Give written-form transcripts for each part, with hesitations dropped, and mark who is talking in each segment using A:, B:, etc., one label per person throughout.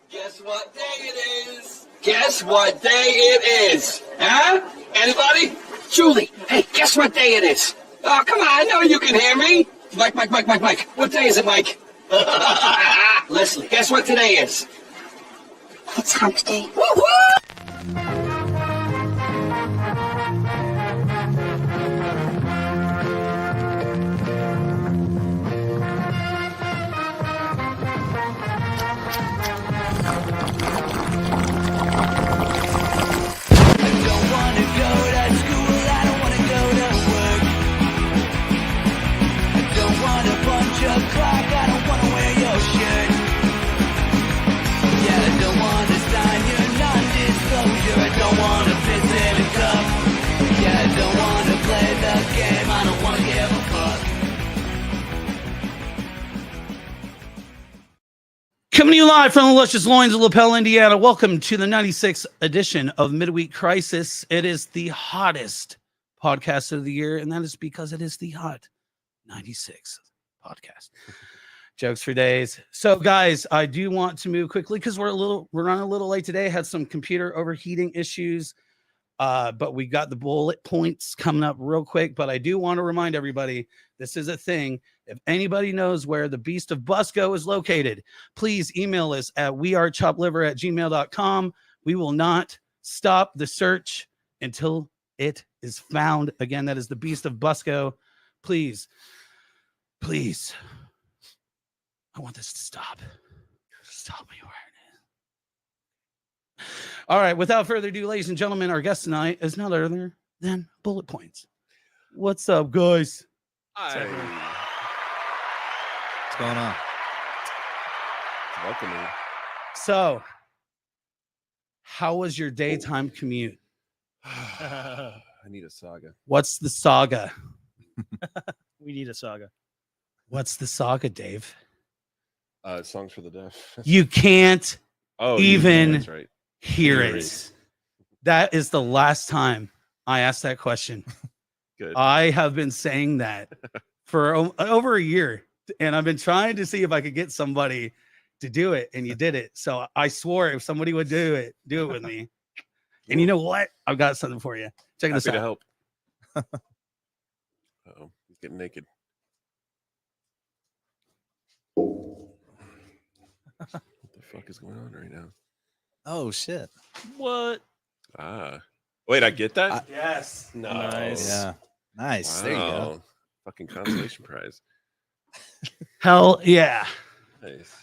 A: Guess what day it is? Guess what day it is? Huh? Anybody? Julie, hey, guess what day it is? Oh, come on, I know you can hear me. Mike. What day is it, Mike? Leslie, guess what today is?
B: It's hump day.
A: Woo-hoo!
C: Coming to you live from the luscious loins of LaPel, Indiana. Welcome to the 96th edition of Midweek Crisis. It is the hottest podcast of the year, and that is because it is the hot 96th podcast. Jokes for days. So, guys, I do want to move quickly because we're running a little late today. Had some computer overheating issues, but we got the bullet points coming up real quick. But I do want to remind everybody, this is a thing. If anybody knows where the Beast of Busco is located, please email us at wearechopliver@gmail.com. We will not stop the search until it is found. Again, that is the Beast of Busco. Please. I want this to stop. Stop me where it is. All right. Without further ado, ladies and gentlemen, our guest tonight is none other than Bullet Points. What's up, guys?
D: Hi. What's going on?
E: Welcome.
C: So, how was your daytime commute?
E: I need a saga.
C: What's the saga?
F: We need a saga.
C: What's the saga, Dave?
E: Songs for the deaf.
C: You can't even
E: that's right.
C: hear
E: Hear
C: it.
E: it.
C: That is the last time I asked that question.
E: Good.
C: I have been saying that for over a year, and I've been trying to see if I could get somebody to do it, and you did it. So I swore if somebody would do it with me. And you know what? I've got something for you. Check this
E: Happy
C: out.
E: to help. Uh-oh, he's getting naked. What the fuck is going on right now?
D: Oh shit!
F: What?
E: Wait, I get that?
C: Yes.
E: No.
F: Nice.
D: Yeah, nice. There you go.
E: Wow. Fucking consolation prize.
C: Hell yeah.
E: Nice.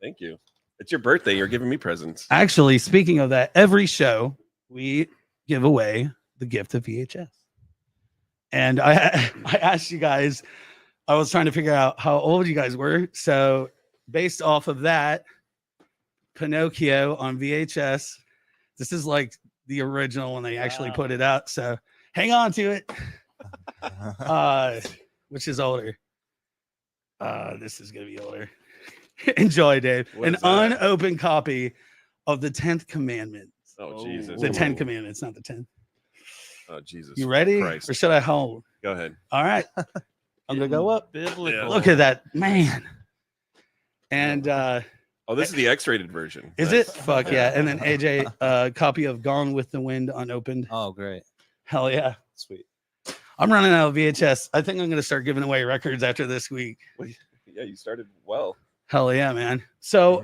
E: Thank you. It's your birthday. You're giving me presents.
C: Actually, speaking of that, every show we give away the gift of VHS. And I asked you guys, I was trying to figure out how old you guys were. So based off of that, Pinocchio on VHS, this is like the original when they actually put it out. So hang on to it. Which is older? This is gonna be older. Enjoy, Dave.
E: What
C: An
E: is that?
C: unopened copy of the 10th Commandment.
E: Oh, Jesus.
C: The 10 Commandments, not the 10.
E: Oh, Jesus.
C: You ready?
E: Christ.
C: Or should I hold?
E: Go ahead.
C: All right. I'm gonna go up.
F: Biblical.
E: Yeah.
C: Look at that, man. And
E: Oh, this is the X-rated version.
C: is
E: Nice.
C: it? Fuck yeah. And then AJ, copy of Gone with the Wind unopened.
D: Oh, great.
C: Hell yeah.
D: Sweet.
C: I'm running out of VHS. I think I'm gonna start giving away records after this week.
E: Yeah, you started well.
C: Hell yeah, man. So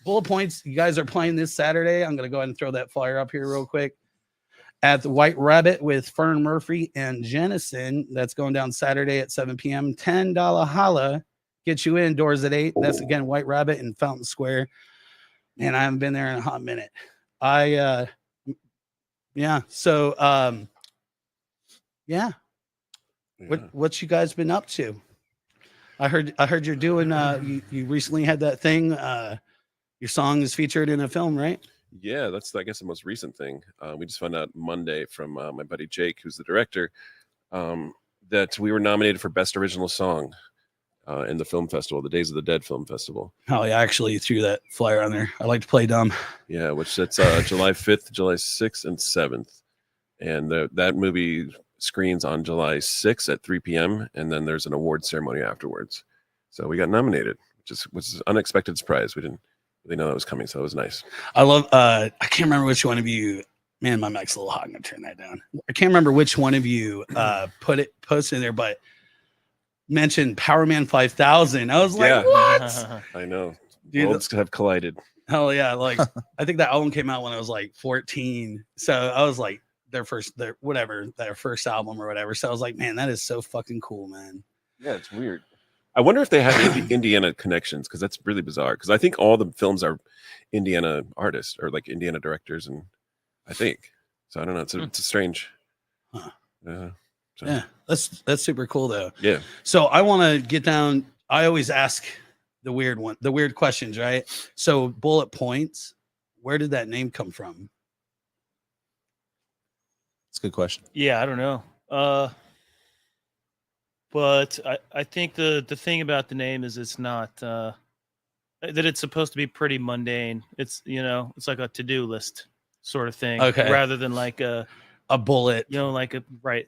C: bullet points, you guys are playing this Saturday. I'm gonna go ahead and throw that flyer up here real quick. At the White Rabbit with Fern Murphy and Jennison. That's going down Saturday at 7 p.m. $10 holla. Get you in, doors at 8. That's again White Rabbit in Fountain Square. And I haven't been there in a hot minute. Yeah. So yeah. What you guys been up to? I heard you're doing you recently had that thing. Your song is featured in a film, right?
E: Yeah, that's I guess the most recent thing. We just found out Monday from my buddy Jake, who's the director, that we were nominated for Best Original Song in the film festival, the Days of the Dead Film Festival.
C: Oh, yeah, I actually threw that flyer on there. I like to play dumb.
E: Yeah, which that's July 5th, July 6th, and 7th. And that movie screens on July 6th at 3 p.m. And then there's an award ceremony afterwards. So we got nominated, which is an unexpected surprise. We they know that was coming, so it was nice.
C: I love. I can't remember which one of you. Man, my mic's a little hot. I'm gonna turn that down. I can't remember which one of you posted in there, but mentioned Power Man 5000. I was like,
E: Yeah.
C: what?
E: I know.
C: Dude,
E: Worlds have collided.
C: hell yeah! Like I think that album came out when I was like 14, so I was like their first album or whatever. So I was like, man, that is so fucking cool, man.
E: Yeah, it's weird. I wonder if they have Indiana connections, because that's really bizarre. Because I think all the films are Indiana artists or like Indiana directors, and I think so. I don't know. It's a strange.
C: Huh.
E: So.
C: Yeah, that's super cool though.
E: Yeah.
C: So I want to get down. I always ask the weird questions, right? So bullet points. Where did that name come from?
D: It's a good question.
F: Yeah, I don't know. But I think the thing about the name is it's not that it's supposed to be pretty mundane. It's it's like a to-do list sort of thing,
C: Okay.
F: rather than like a
C: bullet.
F: Like a right.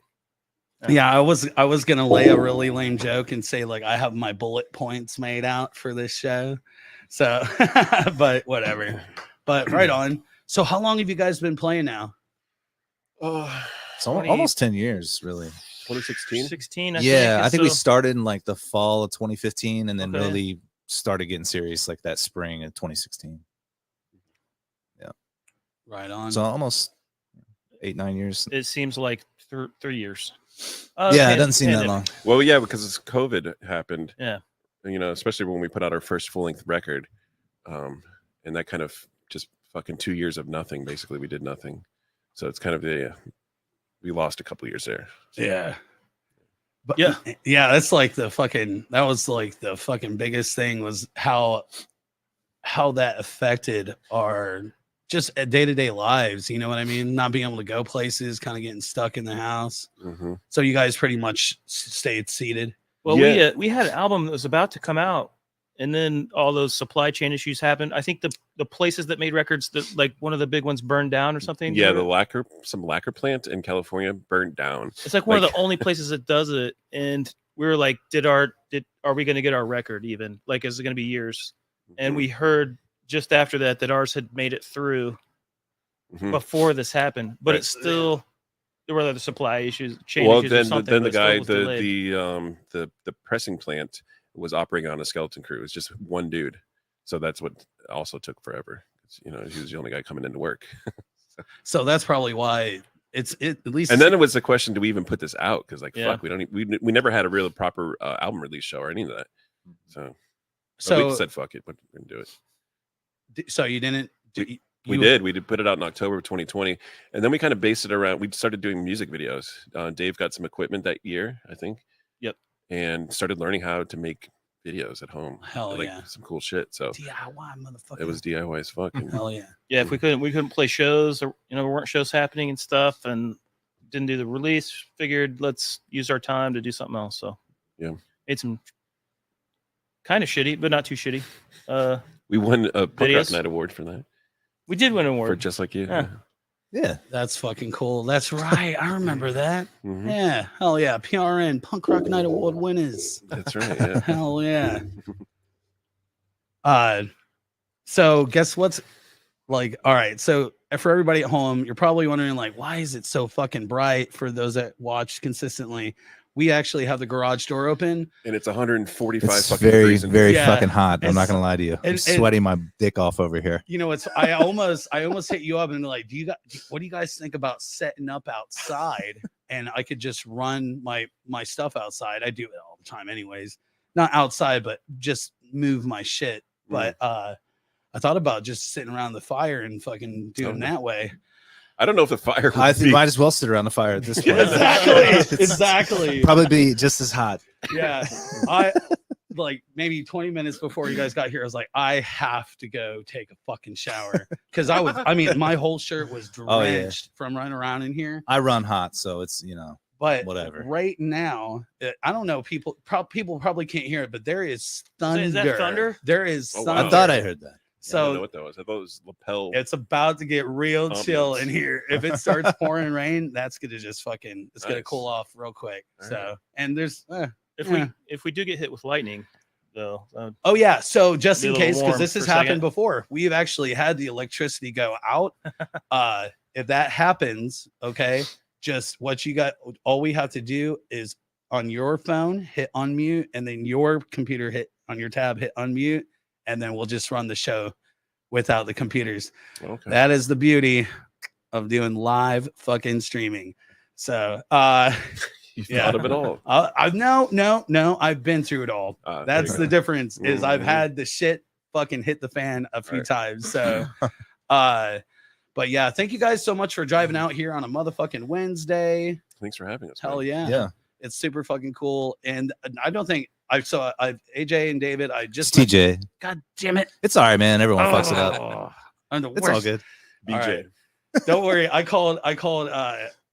C: Yeah, I was gonna lay a really lame joke and say like I have my bullet points made out for this show. So but whatever. But right on. So how long have you guys been playing now?
D: It's almost 10 years, really.
E: 2016.
F: 16.
D: I think we
F: so.
D: started in like the fall of 2015, and then
F: Okay.
D: really started getting serious like that spring of 2016.
C: Right on.
D: So almost 8-9 years.
F: It seems like 3 years.
D: Yeah, it doesn't seem that long.
E: Well, yeah, because COVID happened.
F: Yeah.
E: Especially when we put out our first full-length record, and that kind of just fucking 2 years of nothing. Basically, we did nothing. So it's kind of we lost a couple years there.
C: Yeah. But
F: Yeah.
C: that's like that was like the fucking biggest thing was how that affected our just day-to-day lives, you know what I mean? Not being able to go places, kind of getting stuck in the house.
E: Mm-hmm.
C: So you guys pretty much stayed seated.
F: Well,
E: Yeah.
F: we had an album that was about to come out, and then all those supply chain issues happened. I think the places that made records, that like one of the big ones burned down or something.
E: Yeah, some lacquer plant in California burned down.
F: It's like one of the only places that does it, and we were like, are we going to get our record even? Like, is it going to be years? And we heard just after that ours had made it through before this happened, but
E: Right.
F: it's still there were other supply issues, chain issues, or something.
E: Then the
F: but it still
E: guy,
F: was delayed.
E: the pressing plant was operating on a skeleton crew. It was just one dude, so that's what also took forever. He was the only guy coming into work.
C: So that's probably why it at least.
E: And then it was the question: do we even put this out? Because
F: Yeah.
E: fuck, we never had a real proper album release show or any of that. So we said fuck it, but we're gonna do it.
C: So you didn't.
E: We did put it out in October of 2020, and then we kind of based it around. We started doing music videos. Dave got some equipment that year, I think.
F: Yep.
E: And started learning how to make videos at home.
C: Hell yeah.
E: Some cool shit. So
C: DIY, motherfucker.
E: it was DIY as fuck. And
C: Hell yeah.
F: Yeah, if we couldn't play shows, or there weren't shows happening and stuff, and didn't do the release, figured let's use our time to do something else. So
E: yeah,
F: made some kind of shitty, but not too shitty.
E: We won a Punk Rock
F: Videos?
E: Night Award for that.
F: We did win an
E: For
F: award.
E: Just Like You.
F: Yeah.
D: Yeah.
C: That's fucking cool. That's right. I remember that.
E: Mhm.
C: Yeah. Hell yeah. PRN Punk Rock Night Award winners.
E: That's right. Yeah.
C: Hell yeah. So guess what's like, all right. So for everybody at home, you're probably wondering like, why is it so fucking bright? For those that watch consistently, we actually have the garage door open.
E: And it's 145
D: It's
E: fucking
D: very,
E: degrees.
D: very
C: Yeah.
D: fucking hot. I'm not
C: It's-
D: gonna lie to you. I'm
C: and-
D: sweating my dick off over here.
C: You know, I almost hit you up and like, what do you guys think about setting up outside? And I could just run my stuff outside. I do it all the time anyways. Not outside, but just move my shit. But I thought about just sitting around the fire and fucking doing that way.
E: I don't know if the fire.
D: I
E: would
D: think
E: be-
D: might as well sit around the fire at this point.
C: Exactly. Exactly.
D: Probably be just as hot.
C: Yeah. I like maybe 20 minutes before you guys got here, I was like, I have to go take a fucking shower. Cause my whole shirt was
D: Oh, yeah.
C: drenched from running around in here.
D: I run hot, so it's
C: But
D: whatever.
C: right now, I don't know. People probably can't hear it, but there is thunder.
F: Is that thunder?
C: There is
E: Oh,
C: thunder.
E: wow.
D: I thought I heard that.
E: I don't know
C: So
E: what that was. I thought it was lapel.
C: it's about to get real chill in here. If it starts pouring rain, that's gonna just fucking. It's gonna
E: Nice.
C: cool off real quick.
E: All
C: So
E: right.
C: and there's
F: If
C: Yeah.
F: we do get hit with lightning, So
C: Oh yeah. So just
F: Be a
C: in
F: little
C: case, because
F: warm
C: this has
F: for a second.
C: happened before, we've actually had the electricity go out. If that happens, okay, just what you got, all we have to do is on your phone hit unmute, and then your computer hit on your tab hit unmute, and then we'll just run the show without the computers.
E: Okay.
C: That is the beauty of doing live fucking streaming. So
E: You
C: yeah.
E: thought of it all.
C: No, I've been through it all.
E: There
C: That's
E: you
C: the
E: go.
C: difference. Is I've
E: Mhm.
C: had the shit fucking hit the fan a few
E: Right.
C: times. So but yeah, thank you guys so much for driving out here on a motherfucking Wednesday.
E: Thanks for having us.
C: Hell
E: man.
C: yeah.
D: Yeah.
C: It's super fucking cool. And I don't think I've AJ and David, I
D: It's
C: just
D: TJ.
C: God damn it.
D: It's all right, man. Everyone fucks it up.
C: Oh, I'm the
D: It's
C: worst.
D: all good.
E: BJ.
C: All right. Don't worry. I called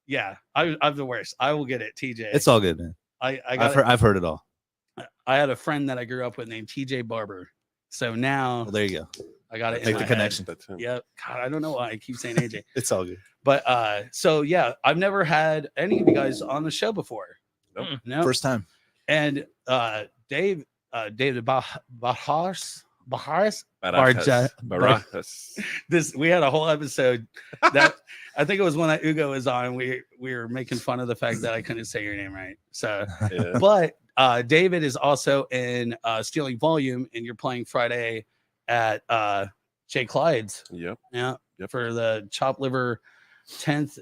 C: yeah, I'm the worst. I will get it, TJ.
D: It's all good, man. I've heard it all.
C: I had a friend that I grew up with named TJ Barber. So now
D: Well, there you go.
C: I got it in
D: Make
C: my
D: the
C: head.
D: connection.
E: That's him.
C: Yeah. God, I don't know why I keep saying AJ.
D: It's all good.
C: But so yeah, I've never had any of you guys on the show before.
E: Nope.
C: No.
D: First time.
C: And David Baharis
E: Barajas.
C: Barja-
E: Barajas.
C: this we had a whole episode that I think it was one that Ugo was on. We were making fun of the fact that I couldn't say your name right. So
E: Yeah.
C: but David is also in Stealing Volume, and you're playing Friday at Jay Clyde's.
E: Yep.
C: Yeah.
E: Yep.
C: For the Chop Liver 10th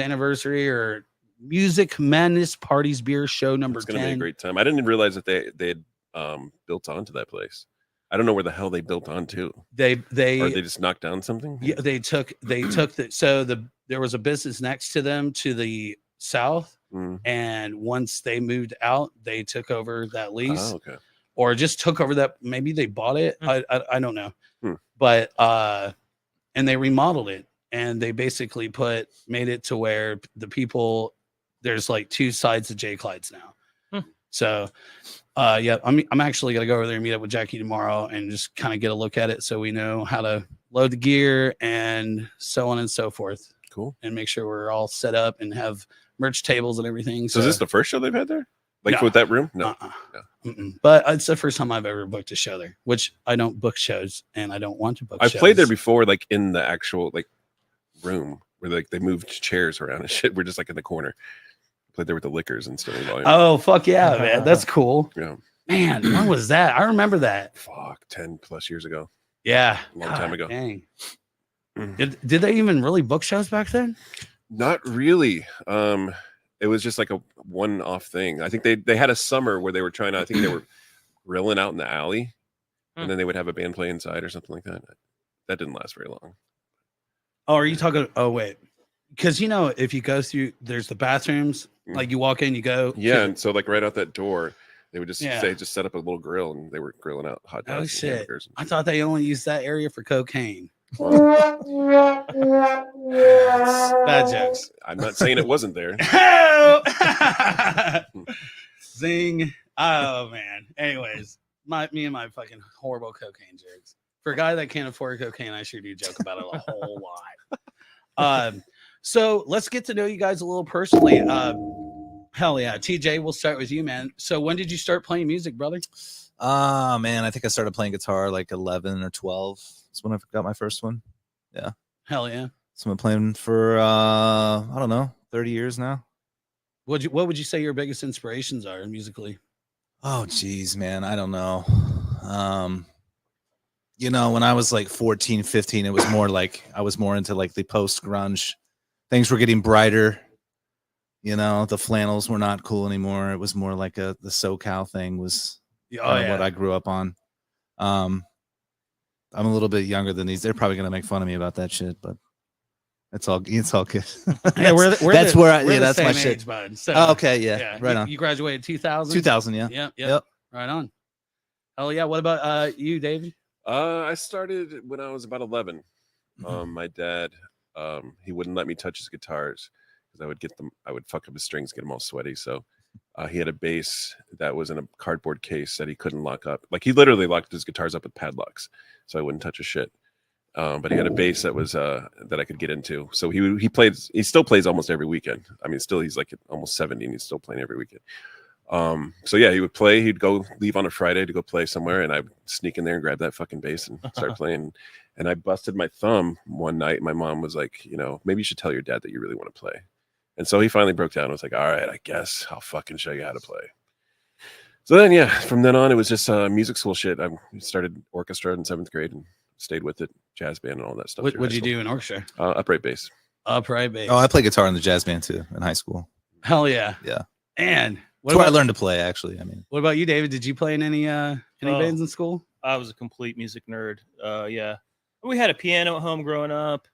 C: anniversary or Music Madness Parties Beer Show number
E: It's gonna
C: 10.
E: be a great time. I didn't realize that they had built onto that place. I don't know where the hell they built onto.
C: They
E: Or they just knocked down something.
C: yeah, they took there was a business next to them to the south,
E: Mm.
C: and once they moved out, they took over that lease.
E: Oh, okay.
C: Or just took over that, maybe they bought it. I don't know.
E: Hmm.
C: But and they remodeled it, and they basically made it to where the people, there's like two sides of Jay Clyde's now. So yeah, I'm actually gonna go over there and meet up with Jackie tomorrow and just kind of get a look at it so we know how to load the gear and so on and so forth,
E: Cool.
C: and make sure we're all set up and have merch tables and everything.
E: So is this the first show they've had there? Like
C: No.
E: with that room? No.
C: Uh-uh. Mm-mm. But it's the first time I've ever booked a show there, which I don't book shows and I don't want to book
E: I've
C: shows.
E: played there before, like in the actual like room where like they moved chairs around and shit. We're just like in the corner. Played there with the liquors and Stealing Volume.
C: Oh, fuck yeah, man. That's cool.
E: Yeah.
C: Man, when was that? I remember that.
E: Fuck, 10 plus years ago.
C: Yeah.
E: Long time
C: God
E: ago.
C: Dang.
E: Mhm.
C: Did they even really book shows back then?
E: Not really. It was just like a one-off thing. I think they had a summer where they were trying to, I think they were grilling out in the alley, and then they would have a band play inside or something like that. That didn't last very long.
C: Oh, are you talking? Oh, wait. Because, if you go through, there's the bathrooms,
E: Mm.
C: like you walk in, you go.
E: Yeah, and so like right out that door, they would
C: Yeah.
E: they just set up a little grill and they were grilling out hot dogs.
C: Oh,
E: and
C: shit.
E: hamburgers.
C: I thought they only used that area for cocaine. Bad jokes.
E: I'm not saying it wasn't there.
C: Zing. Oh man. Anyways, me and my fucking horrible cocaine jokes. For a guy that can't afford cocaine, I sure do joke about it a whole lot. So let's get to know you guys a little personally. Hell yeah. TJ, we'll start with you, man. So when did you start playing music, brother?
D: Man, I think I started playing guitar like 11 or 12. That's when I got my first one.
C: Hell yeah.
D: So I've been playing for I don't know, 30 years now.
C: What would you say your biggest inspirations are musically?
D: Oh geez, man, I don't know. When I was like 14, 15, it was more like I was more into like the post grunge. Things were getting brighter. The flannels were not cool anymore. It was more like the SoCal thing was what I grew up on. I'm a little bit younger than these. They're probably gonna make fun of me about that shit, but it's all good.
C: Yeah,
D: that's my
C: same
D: shit.
C: age, bud. So,
D: Oh, okay, yeah, right on.
C: You graduated 2000?
D: 2000, yeah.
C: Yep. Right on. Hell yeah. What about you, David?
E: I started when I was about 11.
D: Mhm.
E: My dad, he wouldn't let me touch his guitars because I would fuck up his strings, get them all sweaty. So he had a bass that was in a cardboard case that he couldn't lock up. Like he literally locked his guitars up with padlocks, so I wouldn't touch a shit. But he had a bass that was that I could get into. So he still plays almost every weekend. I mean, he's like almost 70 and he's still playing every weekend. So yeah, he would play. He'd go leave on a Friday to go play somewhere, and I'd sneak in there and grab that fucking bass and start playing. And I busted my thumb one night. My mom was like, maybe you should tell your dad that you really want to play. And so he finally broke down and was like, all right, I guess I'll fucking show you how to play. So then, yeah, from then on, it was just music school shit. I started orchestra in 7th grade and stayed with it, jazz band and all that stuff.
C: What would you do in orchestra?
E: Upright bass.
C: Upright bass.
D: Oh, I played guitar in the jazz band too in high school.
C: Hell yeah.
D: Yeah.
C: And
D: That's where I learned to play, actually. I mean,
C: what about you, David? Did you play in any bands in school?
F: I was a complete music nerd. Yeah. We had a piano at home growing up.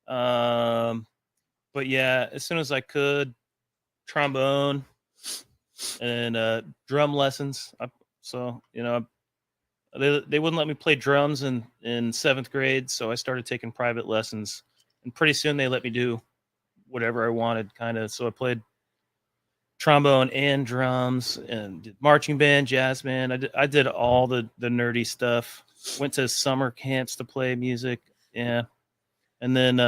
F: But yeah, as soon as I could, trombone and drum lessons. They wouldn't let me play drums in 7th grade, so I started taking private lessons. And pretty soon they let me do whatever I wanted, kind of. So I played trombone and drums and did marching band, jazz band. I did all the nerdy stuff. Went to summer camps to play music. Yeah. And then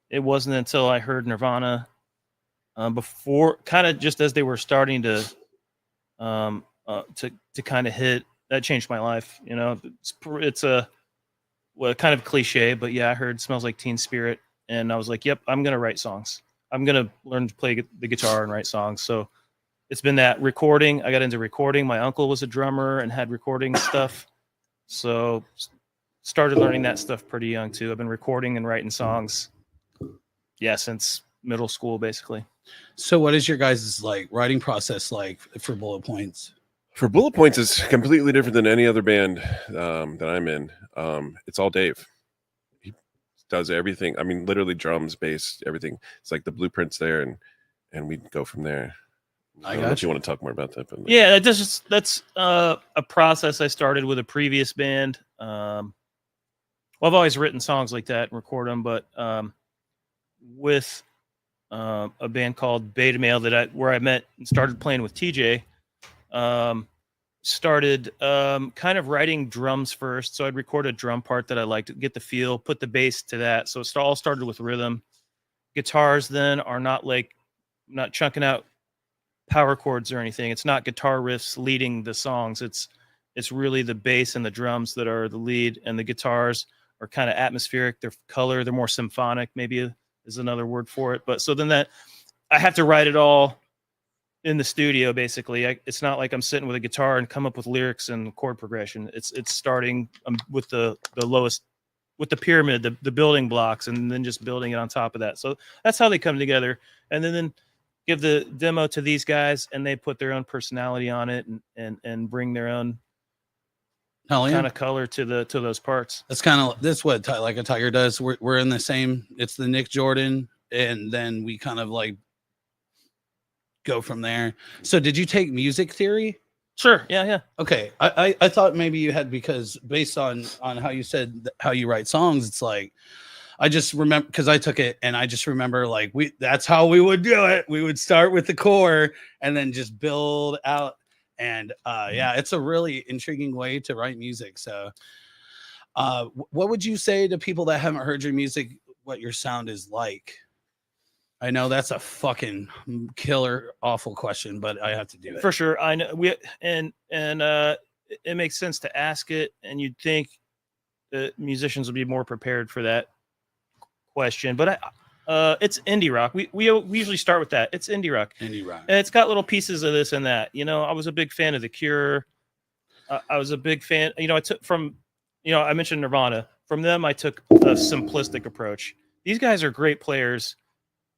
F: it wasn't until I heard Nirvana before, kind of just as they were starting to kind of hit, that changed my life. It's a kind of cliche, but yeah, I heard Smells Like Teen Spirit and I was like, yep, I'm going to write songs. I'm going to learn to play the guitar and write songs. So it's been that recording. I got into recording. My uncle was a drummer and had recording stuff. So started learning that stuff pretty young too. I've been recording and writing songs. Yeah. Since middle school, basically.
C: So what is your guys' writing process like for Bullet Points?
E: For Bullet Points is completely different than any other band that I'm in. It's all Dave. He does everything. I mean, literally drums, bass, everything. It's like the blueprint's there, and we go from there. I don't know if you want to talk more about that. But
F: yeah, that's a process I started with a previous band. Well, I've always written songs like that and record them, but with a band called Beta Male where I met and started playing with TJ. Started kind of writing drums first. So I'd record a drum part that I liked, get the feel, put the bass to that. So it all started with rhythm. Guitars then are not chunking out power chords or anything. It's not guitar riffs leading the songs. It's really the bass and the drums that are the lead, and the guitars are kind of atmospheric. They're color. They're more symphonic, maybe is another word for it. But so then I have to write it all in the studio, basically. It's not like I'm sitting with a guitar and come up with lyrics and chord progression. It's starting with the lowest, with the pyramid, the building blocks, and then just building it on top of that. So that's how they come together. And then give the demo to these guys, and they put their own personality on it and bring their own kind of color to those parts.
C: That's what Like a Tiger does. We're in the same. It's the Nick Jordan, and then we kind of go from there. So did you take music theory?
F: Sure. Yeah.
C: Okay. I thought maybe you had, because based on how you said how you write songs, it's like, I just remember, because I took it and I just remember that's how we would do it. We would start with the core and then just build out. And yeah, it's a really intriguing way to write music. So what would you say to people that haven't heard your music, what your sound is like? I know that's a fucking killer, awful question, but I have to do it.
F: For sure. I know and it makes sense to ask it, and you'd think that musicians would be more prepared for that question. But it's indie rock. We usually start with that. It's indie rock.
C: Indie rock.
F: And it's got little pieces of this and that. I was a big fan of The Cure. I was a big fan. I took from, I mentioned Nirvana. From them, I took a simplistic approach. These guys are great players,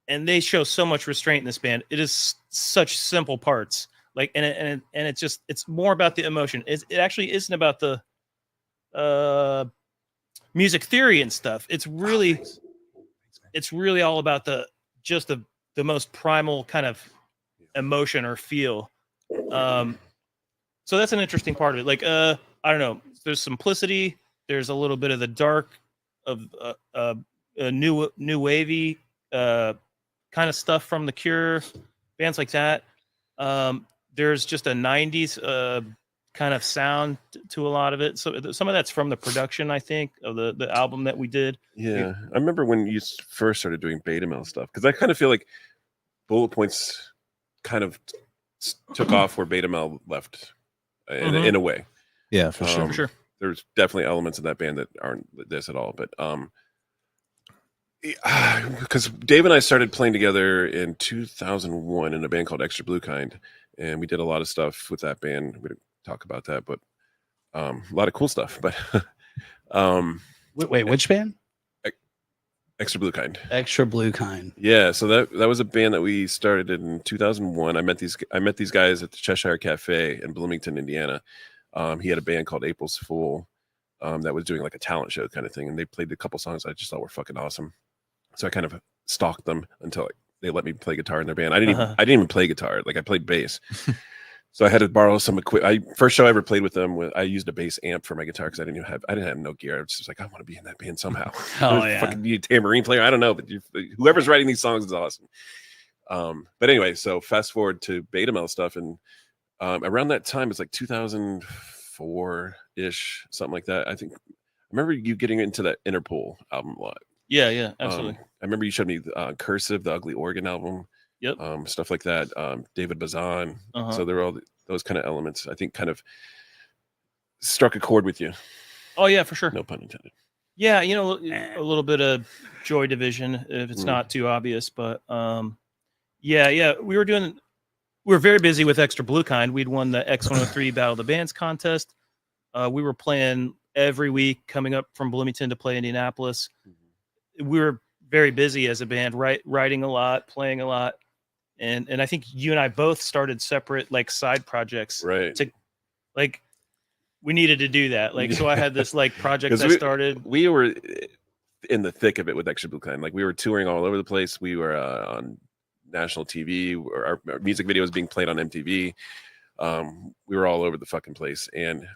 F: and they show so much restraint in this band. It is such simple parts, and it's more about the emotion. It actually isn't about the music theory and stuff. It's really all about the most primal kind of emotion or feel. So that's an interesting part of it. I don't know. There's simplicity. There's a little bit of the dark of new wavy kind of stuff from The Cure, bands like that. There's just a 90s kind of sound to a lot of it. So some of that's from the production, I think, of the album that we did.
E: Yeah. I remember when you first started doing Beta Male stuff, because I kind of feel like Bullet Points kind of took off where Beta Mel left in a way.
D: Yeah, for sure.
F: For sure.
E: There's definitely elements of that band that aren't this at all, but because Dave and I started playing together in 2001 in a band called Extra Blue Kind, and we did a lot of stuff with that band. We didn't talk about that, but a lot of cool stuff. But
C: Wait, which band?
E: Extra Blue Kind.
C: Extra Blue Kind.
E: Yeah, so that was a band that we started in 2001. I met these guys at the Cheshire Cafe in Bloomington, Indiana. He had a band called April's Fool that was doing like a talent show kind of thing, and they played a couple songs I just thought were fucking awesome. So I kind of stalked them until they let me play guitar in their band. I didn't even play guitar. Like I played bass. So I had to borrow some equipment. First show I ever played with them, I used a bass amp for my guitar because I didn't have no gear. I was just like, I want to be in that band somehow.
C: Oh yeah,
E: fucking be a tambourine player. I don't know, but whoever's writing these songs is awesome. But anyway, so fast forward to Beta Mel stuff, and around that time, it's like 2004-ish, something like that. I remember you getting into that Interpol album a lot.
F: Yeah, absolutely.
E: I remember you showed me Cursive, the Ugly Organ album.
F: Yep.
E: Stuff like that. David Bazan. So there were all those kind of elements. I think kind of struck a chord with you.
F: Oh yeah, for sure.
E: No pun intended.
F: Yeah, a little bit of Joy Division if it's not too obvious, but yeah, we were very busy with Extra Blue Kind. We'd won the X103 Battle of the Bands contest. We were playing every week, coming up from Bloomington to play Indianapolis. We were very busy as a band, writing a lot, playing a lot. And I think you and I both started separate like side projects.
E: Right.
F: We needed to do that. So I had this like project I started.
E: We were in the thick of it with Extra Blue Kind. Like we were touring all over the place. We were on national TV. Our music video was being played on MTV. We were all over the fucking place. And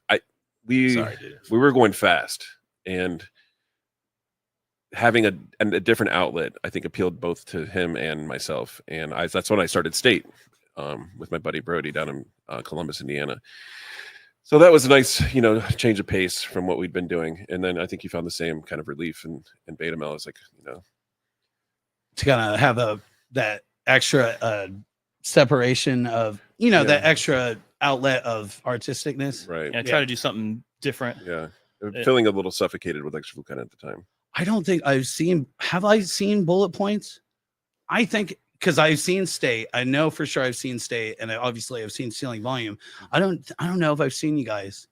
E: we were going fast, and having a different outlet, I think, appealed both to him and myself. And that's when I started State with my buddy Brody down in Columbus, Indiana. So that was a nice, change of pace from what we'd been doing. And then I think you found the same kind of relief in Beta Mel. It's like,
C: to kind of have that extra separation of, that extra outlet of artisticness.
E: Right.
F: And I try to do something different.
E: Yeah. Feeling a little suffocated with Extra Blue Kind at the time.
C: I don't think have I seen Bullet Points? I think because I've seen State. I know for sure I've seen State, and obviously I've seen Stealing Volume. I don't know if I've seen you guys.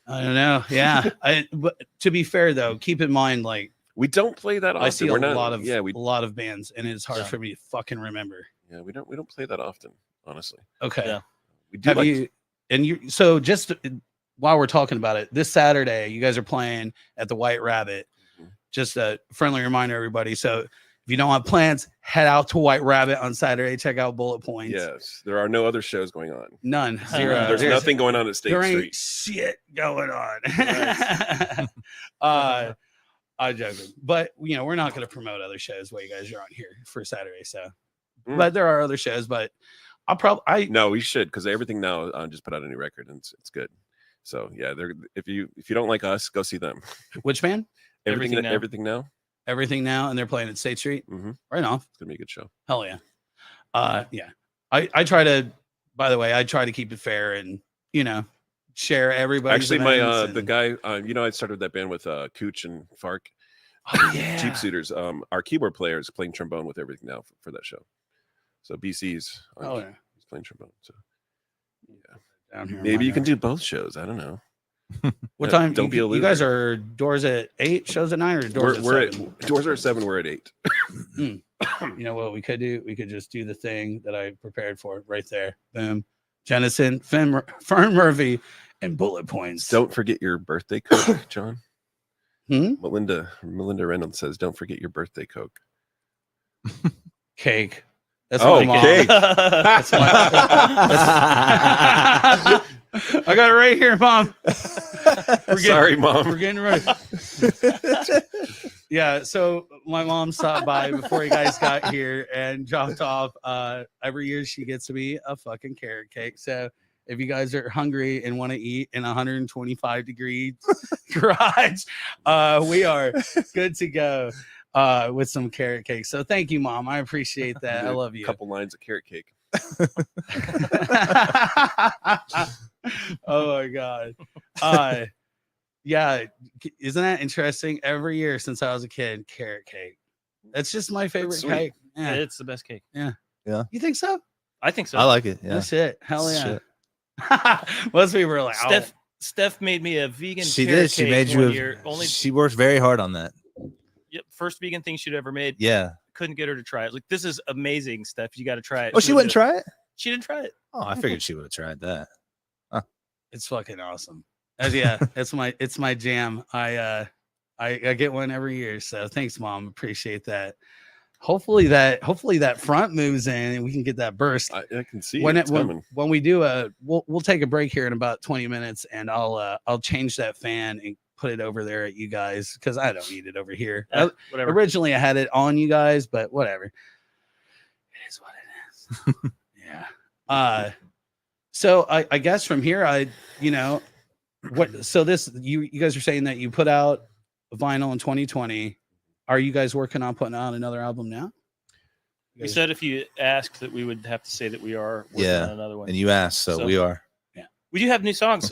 C: I don't know. Yeah. But to be fair though, keep in mind, like,
E: we don't play that often.
C: I see a lot of bands, and it's hard for me to fucking remember.
E: Yeah, we don't play that often, honestly.
C: Okay.
F: Yeah.
E: We do.
C: So just while we're talking about it, this Saturday you guys are playing at the White Rabbit. Just a friendly reminder, everybody. So if you don't have plans, head out to White Rabbit on Saturday. Check out Bullet Points.
E: Yes, there are no other shows going on.
C: None. Zero.
E: There's nothing going on at State
C: there
E: Street.
C: Ain't shit going on. I'm joking, but we're not going to promote other shows while you guys are on here for Saturday. So, but there are other shows. But
E: no, we should, because Everything Now just put out a new record, and it's good. So yeah, if you don't like us, go see them.
C: Which band?
E: Everything Now.
C: Everything Now, and they're playing at State Street. Right off.
E: It's gonna be a good show.
C: Hell yeah. Yeah. I try to. By the way, I try to keep it fair and share everybody.
E: Actually, the guy I started that band with Cooch and Fark.
C: Oh yeah.
E: Cheap Suitors. Our keyboard player is playing trombone with Everything Now for that show. So BC's. He's playing trombone. So yeah.
C: Down here
E: maybe you can do both shows. I don't know.
C: What time?
E: Don't be a loser.
C: You guys are doors at 8, shows at 9, or doors at 7?
E: Doors are at 7. We're at 8.
C: You know what we could do? We could just do the thing that I prepared for right there. Boom. Jennison, Fern Murphy, and Bullet Points.
E: Don't forget your birthday Coke, John.
C: Melinda
E: Reynolds says, "Don't forget your birthday Coke."
C: Cake. That's my mom.
E: Cake.
C: That's I got it right here, Mom.
E: Sorry, Mom.
C: We're getting ready. Yeah, so my mom stopped by before you guys got here and dropped off. Every year she gets me a fucking carrot cake. So if you guys are hungry and want to eat in 125-degree garage, we are good to go with some carrot cake. So thank you, Mom. I appreciate that. I love you.
E: A couple lines of carrot cake.
C: Oh my god. Yeah, isn't that interesting? Every year since I was a kid, carrot cake. That's just my favorite
E: sweet.
C: cake. Yeah.
F: It's the best cake.
C: You think so?
F: I think so.
D: I like it. Yeah.
C: No shit. Hell yeah.
D: Shit.
C: Most people are like,
F: Steph made me a vegan.
D: She
F: carrot
D: did. She
F: cake
D: made you.
F: one year. Only
D: She worked very hard on that.
F: first vegan thing she'd ever made.
D: Yeah.
F: Couldn't get her to try it. Like, this is amazing, Steph. You got to try it.
D: Oh, she wouldn't try it.
F: She didn't try it.
D: Oh, I figured she would have tried that.
C: it's fucking awesome. Yeah, it's my jam. I get one every year. So thanks, Mom. Appreciate that. Hopefully that front moves in and we can get that burst.
E: I can see
C: when
E: it's coming.
C: when we do we'll take a break here in about 20 minutes and I'll change that fan and put it over there at you guys because I don't need it over here.
F: Whatever.
C: Originally I had it on you guys, but whatever. It is what it is. Yeah. So I guess from here so this you guys are saying that you put out vinyl in 2020. Are you guys working on putting out another album now?
F: We said if you asked that we would have to say that we are working on another one.
D: And you asked, so we are.
C: Yeah.
F: We do have new songs.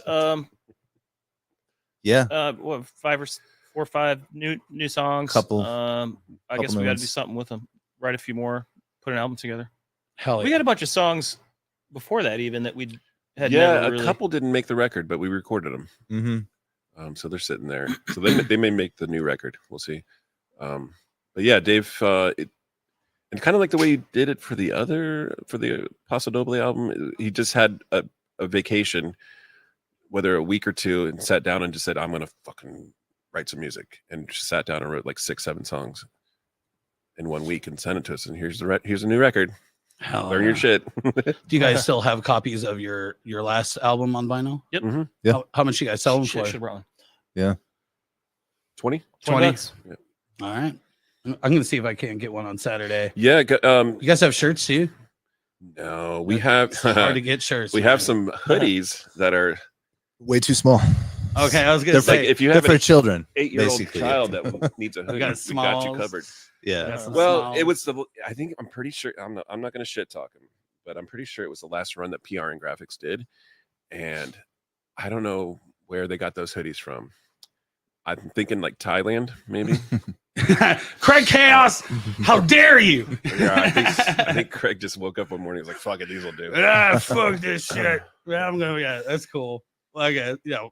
D: Yeah.
F: What, 4 or 5 new songs.
D: Couple.
F: I guess we got to do something with them. Write a few more. Put an album together.
C: Hell yeah.
F: We got a bunch of songs before that even that we had.
E: Yeah,
F: never
E: a
F: really...
E: couple didn't make the record, but we recorded them.
D: Mm-hmm.
E: So they're sitting there. So they may make the new record. We'll see. But yeah, Dave, and kind of like the way he did it for the Paso Doble album, he just had a vacation, whether a week or two, and sat down and just said, I'm going to fucking write some music, and just sat down and wrote like 6-7 songs in 1 week and sent it to us. And here's a new record. Learn your shit.
C: Do you guys still have copies of your last album on vinyl?
F: Yep.
E: Mm-hmm.
D: Yeah.
C: How much you guys sell them for?
F: Should run.
D: Yeah.
E: 20?
C: 20.
E: Yeah.
C: All right. I'm gonna see if I can get one on Saturday.
E: Yeah.
C: You guys have shirts too?
E: No, we have
C: It's hard to get shirts.
E: we have some hoodies that are
D: Way too small.
C: Okay, I was gonna
E: like
C: say
E: if you
D: They're
E: have
D: for
E: an
D: children.
E: 8-year-old
D: basically.
E: child that needs a hoodie, we got
C: smalls.
E: you covered.
D: Yeah.
C: That's some
E: Well,
C: small-
E: it was I'm pretty sure I'm not going to shit talk him, but I'm pretty sure it was the last run that PR and Graphics did, and I don't know where they got those hoodies from. I'm thinking like Thailand, maybe.
C: Craig Chaos. How dare you?
E: Yeah, I think Craig just woke up one morning. He was like, "Fuck it, these will do."
C: Fuck this shit. Yeah, that's cool. Like yeah.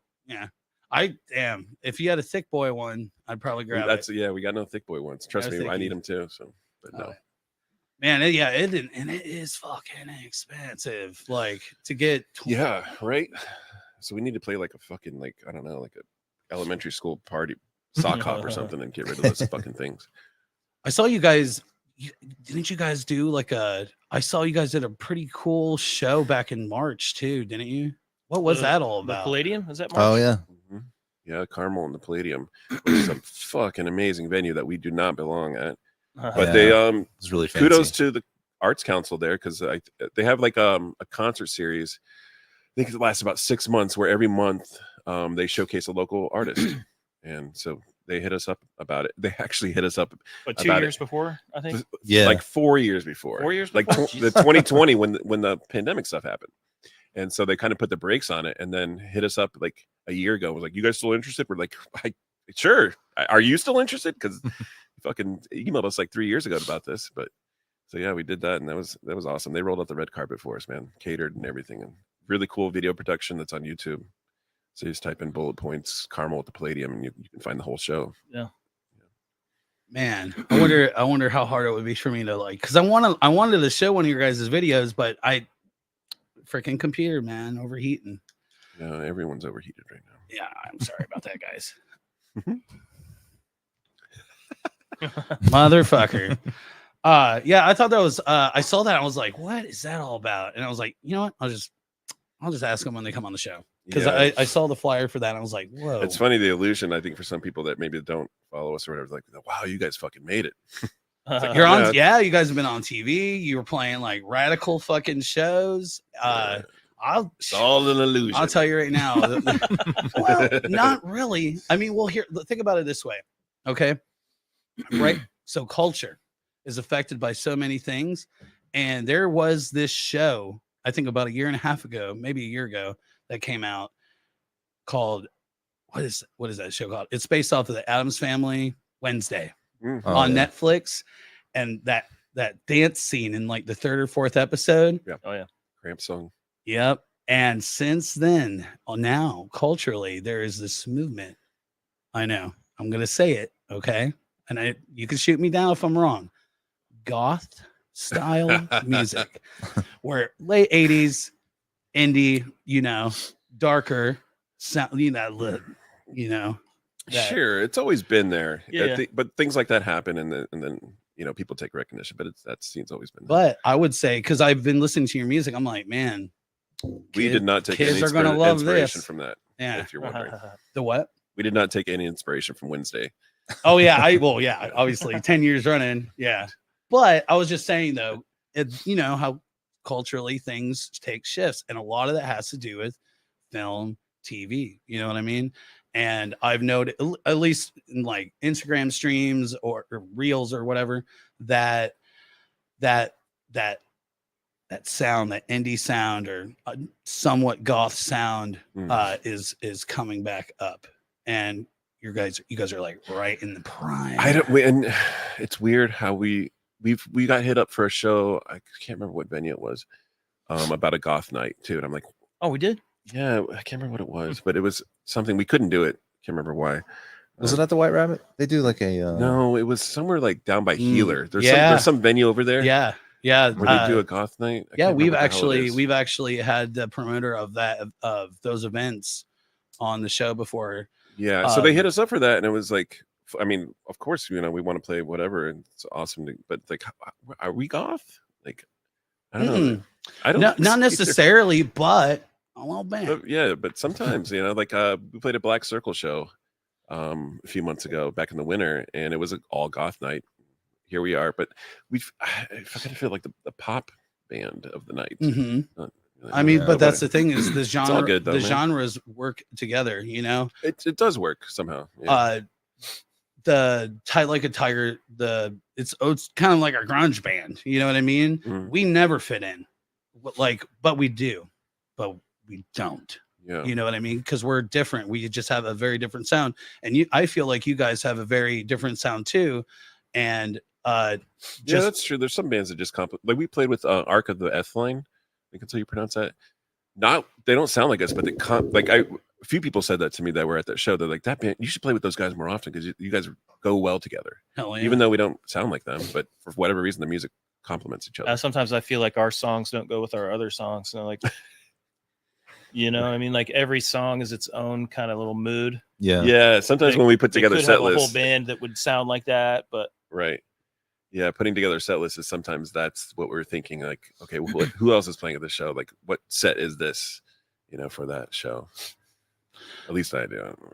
C: If you had a thick boy one, I'd probably grab it.
E: Yeah, we got no thick boy ones. Trust
C: I
E: me,
C: was
E: I need
C: thinking-
E: them too. So, but no.
C: Man, it is fucking expensive. Like to get.
E: Yeah, right. So we need to play like a fucking I don't know, like a elementary school party sock hop or something and get rid of those fucking things.
C: I saw you guys. Didn't you guys do I saw you guys did a pretty cool show back in March too, didn't you? What was that all
F: The
C: about?
F: Palladium? Is that March?
D: Oh yeah.
E: Mhm. Yeah, Carmel and the Palladium, which is a fucking amazing venue that we do not belong at. But they
D: It's really fancy.
E: kudos to the Arts Council there because they have like a concert series. I think it lasts about 6 months where every month they showcase a local artist. And so they hit us up about it. They actually hit us up
F: But 2
E: about
F: years before, I think.
D: Yeah.
E: like 4 years before.
F: 4 years
E: like
F: before?
E: the 2020 when the pandemic stuff happened. And so they kind of put the brakes on it and then hit us up like a year ago. Was like, "You guys still interested?" We're like, "Sure. Are you still interested?" Because fucking emailed us like 3 years ago about this. But so yeah, we did that, and that was awesome. They rolled out the red carpet for us, man, catered and everything, and really cool video production that's on YouTube. So you just type in bullet points Carmel at the Palladium, and you can find the whole show.
F: Yeah.
C: Man, I wonder how hard it would be for me to because I wanted to show one of your guys' videos, but freaking computer, man, overheating.
E: Yeah, everyone's overheated right now.
C: Yeah, I'm sorry about that, guys. Motherfucker. Yeah, I thought that was I saw that and I was like, what is that all about? And I was like, you know what? I'll just ask them when they come on the show. Because
E: Yeah.
C: I saw the flyer for that and I was like, whoa.
E: It's funny, the illusion, I think, for some people that maybe don't follow us or whatever, like, wow, you guys fucking made it.
C: You're on,
E: Yeah.
C: yeah. You guys have been on TV. You were playing like radical fucking shows.
E: It's all an illusion.
C: I'll tell you right now. Well, not really. I mean, well, here, think about it this way. Okay. Right. So culture is affected by so many things. And there was this show, I think about a year and a half ago, maybe a year ago, that came out called what is that show called? It's based off of the Addams Family Wednesday
E: Mm.
D: Oh,
C: on
D: yeah.
C: Netflix, and that dance scene in like the third or fourth episode.
F: Oh yeah.
E: Cramp song.
C: Yep. And since then, now culturally, there is this movement. I know. I'm gonna say it, okay? And you can shoot me down if I'm wrong. Goth style music, where late 80s indie, darker sound, that,
E: Sure, it's always been there.
F: Yeah.
E: But things like that happen, and then people take recognition. But that scene's always been there.
C: But I would say, because I've been listening to your music, I'm like, man,
E: We did not take
C: kids
E: any
C: are gonna love
E: inspiration
C: this.
E: from that.
C: Yeah.
E: If you're wondering,
C: The what?
E: we did not take any inspiration from Wednesday.
C: Oh yeah, obviously 10 years running. Yeah. But I was just saying though, how culturally things take shifts, and a lot of that has to do with film, TV, you know what I mean? And I've noted, at least in like Instagram streams or reels or whatever, that sound, that indie sound or somewhat goth sound is coming back up. And you guys are like right in the prime.
E: And it's weird how we got hit up for a show. I can't remember what venue it was, about a goth night too. And I'm like,
F: Oh, we did.
E: yeah, I can't remember what it was, but it was something we couldn't do it. Can't remember why.
D: Was it at the White Rabbit? They do like a
E: No, it was somewhere like down by Healer. There's some venue over there.
C: Yeah.
E: Where they do a goth night.
C: Yeah, we've actually had the promoter of those events on the show before.
E: Yeah, so they hit us up for that, and it was like, I mean, of course, we want to play whatever, and it's awesome. But like, are we goth? Like, I don't know. I don't.
C: Not necessarily, but a little bit.
E: Yeah, but sometimes, like, we played a Black Circle show a few months ago, back in the winter, and it was an all goth night. Here we are, but I kind of feel like the pop band of the night.
C: Mm-hmm. I mean, but that's the thing is the genre.
E: It's all good, though,
C: the
E: man.
C: genres work together.
E: It does work somehow. Yeah.
C: The Tight Like a Tiger. It's kind of like a grunge band. You know what I mean?
E: Mm.
C: We never fit in, but we do, but we don't.
E: Yeah.
C: You know what I mean? Because we're different. We just have a very different sound, and I feel like you guys have a very different sound too. And
E: yeah, that's true. There's some bands that just like we played with Arc of the F Line. I think that's how you pronounce that. They don't sound like us, but a few people said that to me that were at that show. They're like, that band, you should play with those guys more often because you guys go well together.
C: Hell yeah.
E: Even though we don't sound like them, but for whatever reason, the music complements each other.
F: Sometimes I feel like our songs don't go with our other songs. Like, I mean, like every song is its own kind of little mood.
D: Yeah.
E: Yeah. Sometimes when we put together set
F: a
E: lists,
F: whole band that would sound like that, but
E: right. Yeah, putting together set lists is sometimes that's what we're thinking. Like, okay, who else is playing at the show? Like, what set is this? For that show. At least I do. I don't know.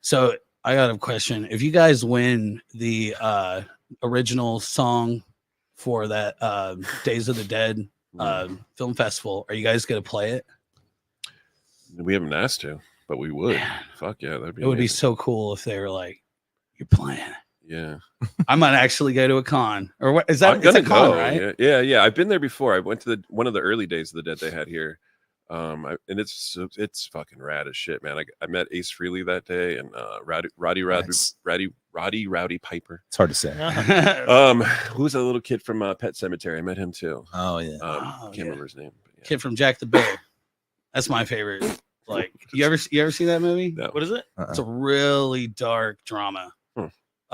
C: So I got a question. If you guys win the original song for that Days of the Dead film festival, are you guys gonna play it?
E: We haven't asked to, but we would.
C: Man.
E: Fuck yeah, that'd be.
C: It would be
E: amazing.
C: so cool if they were like, "You're playing."
E: Yeah.
C: I might actually go to a con, or what is that?
E: I'm gonna
C: it's a con,
E: go,
C: right?
E: Yeah. I've been there before. I went to one of the early Days of the Dead they had here. And it's fucking rad as shit, man. I met Ace Frehley that day, and Rowdy Piper.
D: It's hard to say.
E: Who's that little kid from Pet Cemetery? I met him too.
D: Oh yeah.
E: Can't remember his name. But yeah.
C: Kid from Jack the Bear. That's my favorite. Like, you ever see that movie?
E: No.
F: what is it?
C: It's a really dark drama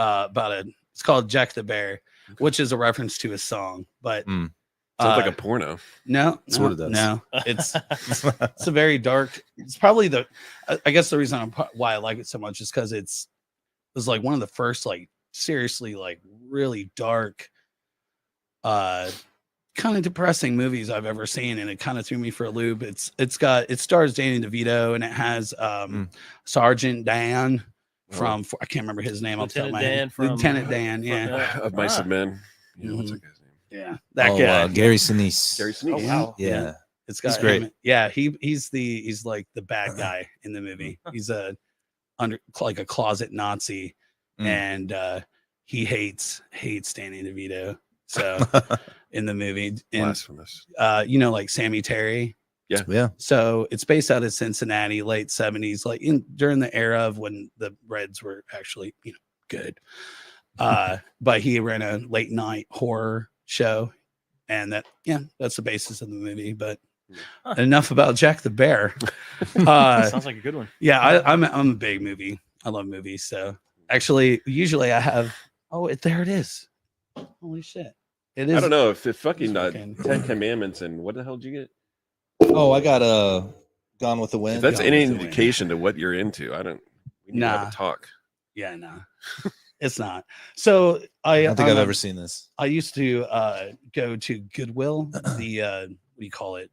C: it's called Jack the Bear, which is a reference to a song, but
E: Sounds like a porno.
C: no,
D: That's what it does.
C: No, it's a very dark. It's probably I guess the reason why I like it so much is because it was like one of the first like seriously like really dark, kind of depressing movies I've ever seen, and it kind of threw me for a loop. It stars Danny DeVito, and it has Sergeant Dan from I can't remember his name. Lieutenant Dan, yeah,
E: Of Mice and Men. Yeah, what's that guy's name?
C: yeah, that guy.
D: Gary Sinise.
E: Gary Sinise.
F: Oh wow.
D: Yeah.
C: It's got
D: He's great.
C: him. Yeah, he's like the bad guy in the movie. He's like a closet Nazi, and he hates Danny DeVito. So in the movie, and
E: Blasphemous.
C: like Sammy Terry.
D: Yeah.
C: So it's based out of Cincinnati, late 70s, like during the era of when the Reds were actually, good. But he ran a late night horror show, and that's the basis of the movie. But enough about Jack the Bear.
F: Sounds like a good one.
C: Yeah, I'm a big movie. I love movies. So actually, usually I have. Oh, there it is. Holy shit! It is.
E: I don't know if fucking
C: fucking-
E: 10 Commandments and what the hell did you get?
D: Oh, I got Gone with the Wind.
E: If that's
C: Gone
E: any
C: with the Wind.
E: indication to what you're into, we need to have
C: Nah.
E: a talk.
C: Yeah, no, it's not. So
D: I don't think I've ever seen this.
C: I used to go to Goodwill, the what do you call it?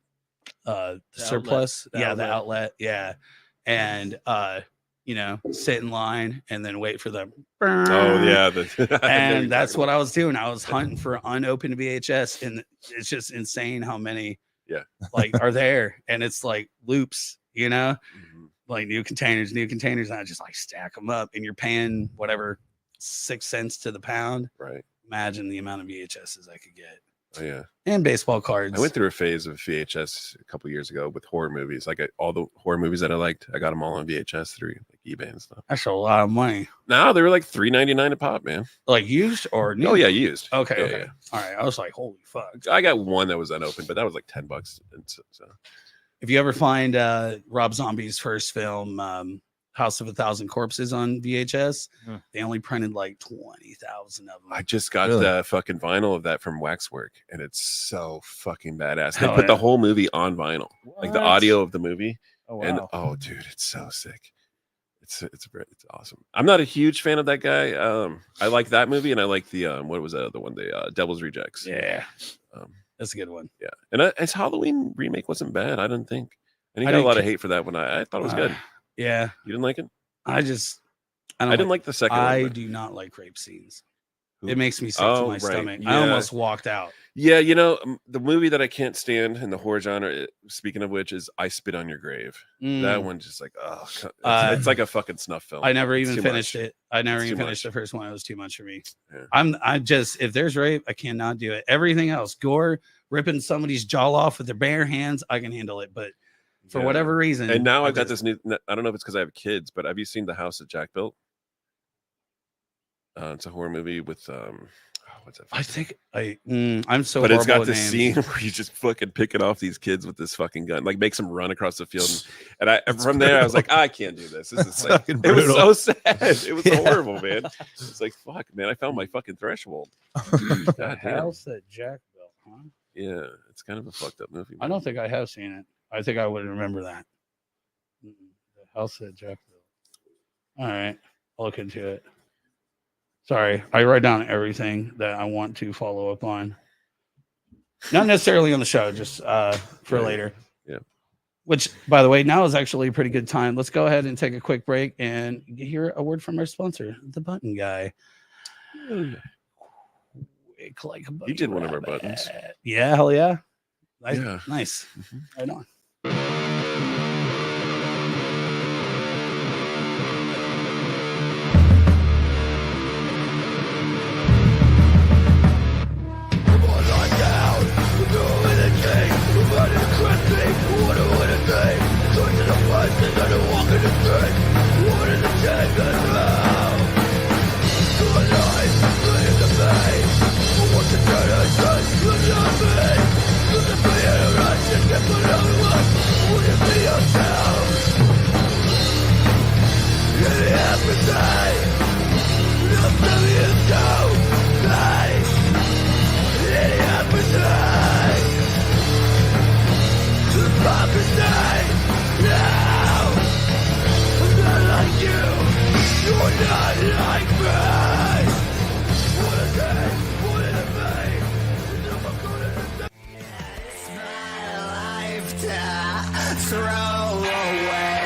C: The surplus.
F: The
C: The
F: outlet.
C: outlet. Yeah. And sit in line and then wait for the
E: Oh yeah,
C: and that's what I was doing. I was hunting for unopened VHS, and it's just insane how many are there. And it's like loops,
E: Mhm.
C: like new containers, and I just like stack them up, and you're paying whatever 6 cents to the pound.
E: Right.
C: Imagine the amount of VHSs I could get.
E: Oh yeah.
C: And baseball cards.
E: I went through a phase of VHS a couple years ago with horror movies. Like all the horror movies that I liked, I got them all on VHS through like eBay and stuff.
C: That's a lot of money.
E: Now they were like $3.99 a pop, man.
C: Like used or new?
E: Oh yeah, used.
C: Okay.
E: Yeah,
C: Okay.
E: yeah.
C: All right. I was like, holy fuck.
E: I got one that was unopened, but that was like $10. And so
C: If you ever find Rob Zombie's first film, House of a Thousand Corpses on VHS, they only printed like 20,000 of them.
E: I just got
D: Really?
E: the fucking vinyl of that from Waxwork, and it's so fucking badass. They
C: Hell
E: put the
C: yeah.
E: whole movie on vinyl, like the
F: What?
E: audio of the movie.
F: Oh,
E: And
F: wow.
E: oh, dude, it's so sick. It's awesome. I'm not a huge fan of that guy. I like that movie, and I like the what was that other one? The Devil's Rejects.
C: Yeah.
E: Um,
C: That's a good one.
E: yeah, and his Halloween remake wasn't bad. I didn't think. And he
C: I
E: got a
C: didn't
E: lot of
C: ca-
E: hate for that one. I thought it was good.
C: Yeah.
E: You didn't like it?
C: I
E: didn't like the second
C: I
E: one.
C: do not like rape scenes.
E: Who?
C: It makes me sick to
E: Oh,
C: my
E: right.
C: stomach. I
E: Yeah.
C: almost walked out.
E: Yeah, the movie that I can't stand in the horror genre, speaking of which, is I Spit on Your Grave. That one just like, oh, it's like a fucking snuff film.
C: I never
E: It's
C: even
E: too
C: finished
E: much.
C: it. I never
E: It's
C: even
E: too
C: finished
E: much.
C: the first one. It was too much for me.
E: Yeah.
C: I just, if there's rape, I cannot do it. Everything else, gore, ripping somebody's jaw off with their bare hands, I can handle it. But for
E: Yeah.
C: whatever reason,
E: And now
C: I
E: I've got
C: just-
E: this new, I don't know if it's because I have kids, but have you seen The House that Jack Built? It's a horror movie with, what's that?
C: I think I'm so.
E: But it's got
C: horrible
E: this
C: at
E: scene
C: names.
E: where he's just fucking picking off these kids with this fucking gun, like makes them run across the field. And from there, I was like, I can't do this. This is like,
D: fucking
E: it was
D: brutal.
E: so sad. It was
D: Yeah.
E: horrible, man. It's like, fuck, man. I found my fucking threshold. God damn.
C: House that Jack built, huh?
E: Yeah, it's kind of a fucked up movie.
C: I don't think I have seen it. I think I would remember that. The house that Jack built. All right, I'll look into it. Sorry, I write down everything that I want to follow up on. Not necessarily on the show, just for
E: Right.
C: later.
E: Yeah.
C: Which, by the way, now is actually a pretty good time. Let's go ahead and take a quick break and hear a word from our sponsor, the Button Guy. Quick like a
E: You did one of our
C: rabbit.
E: buttons.
C: Yeah, hell yeah. Nice.
E: Yeah.
C: Nice.
E: Mhm.
C: Right on.
G: Throw away.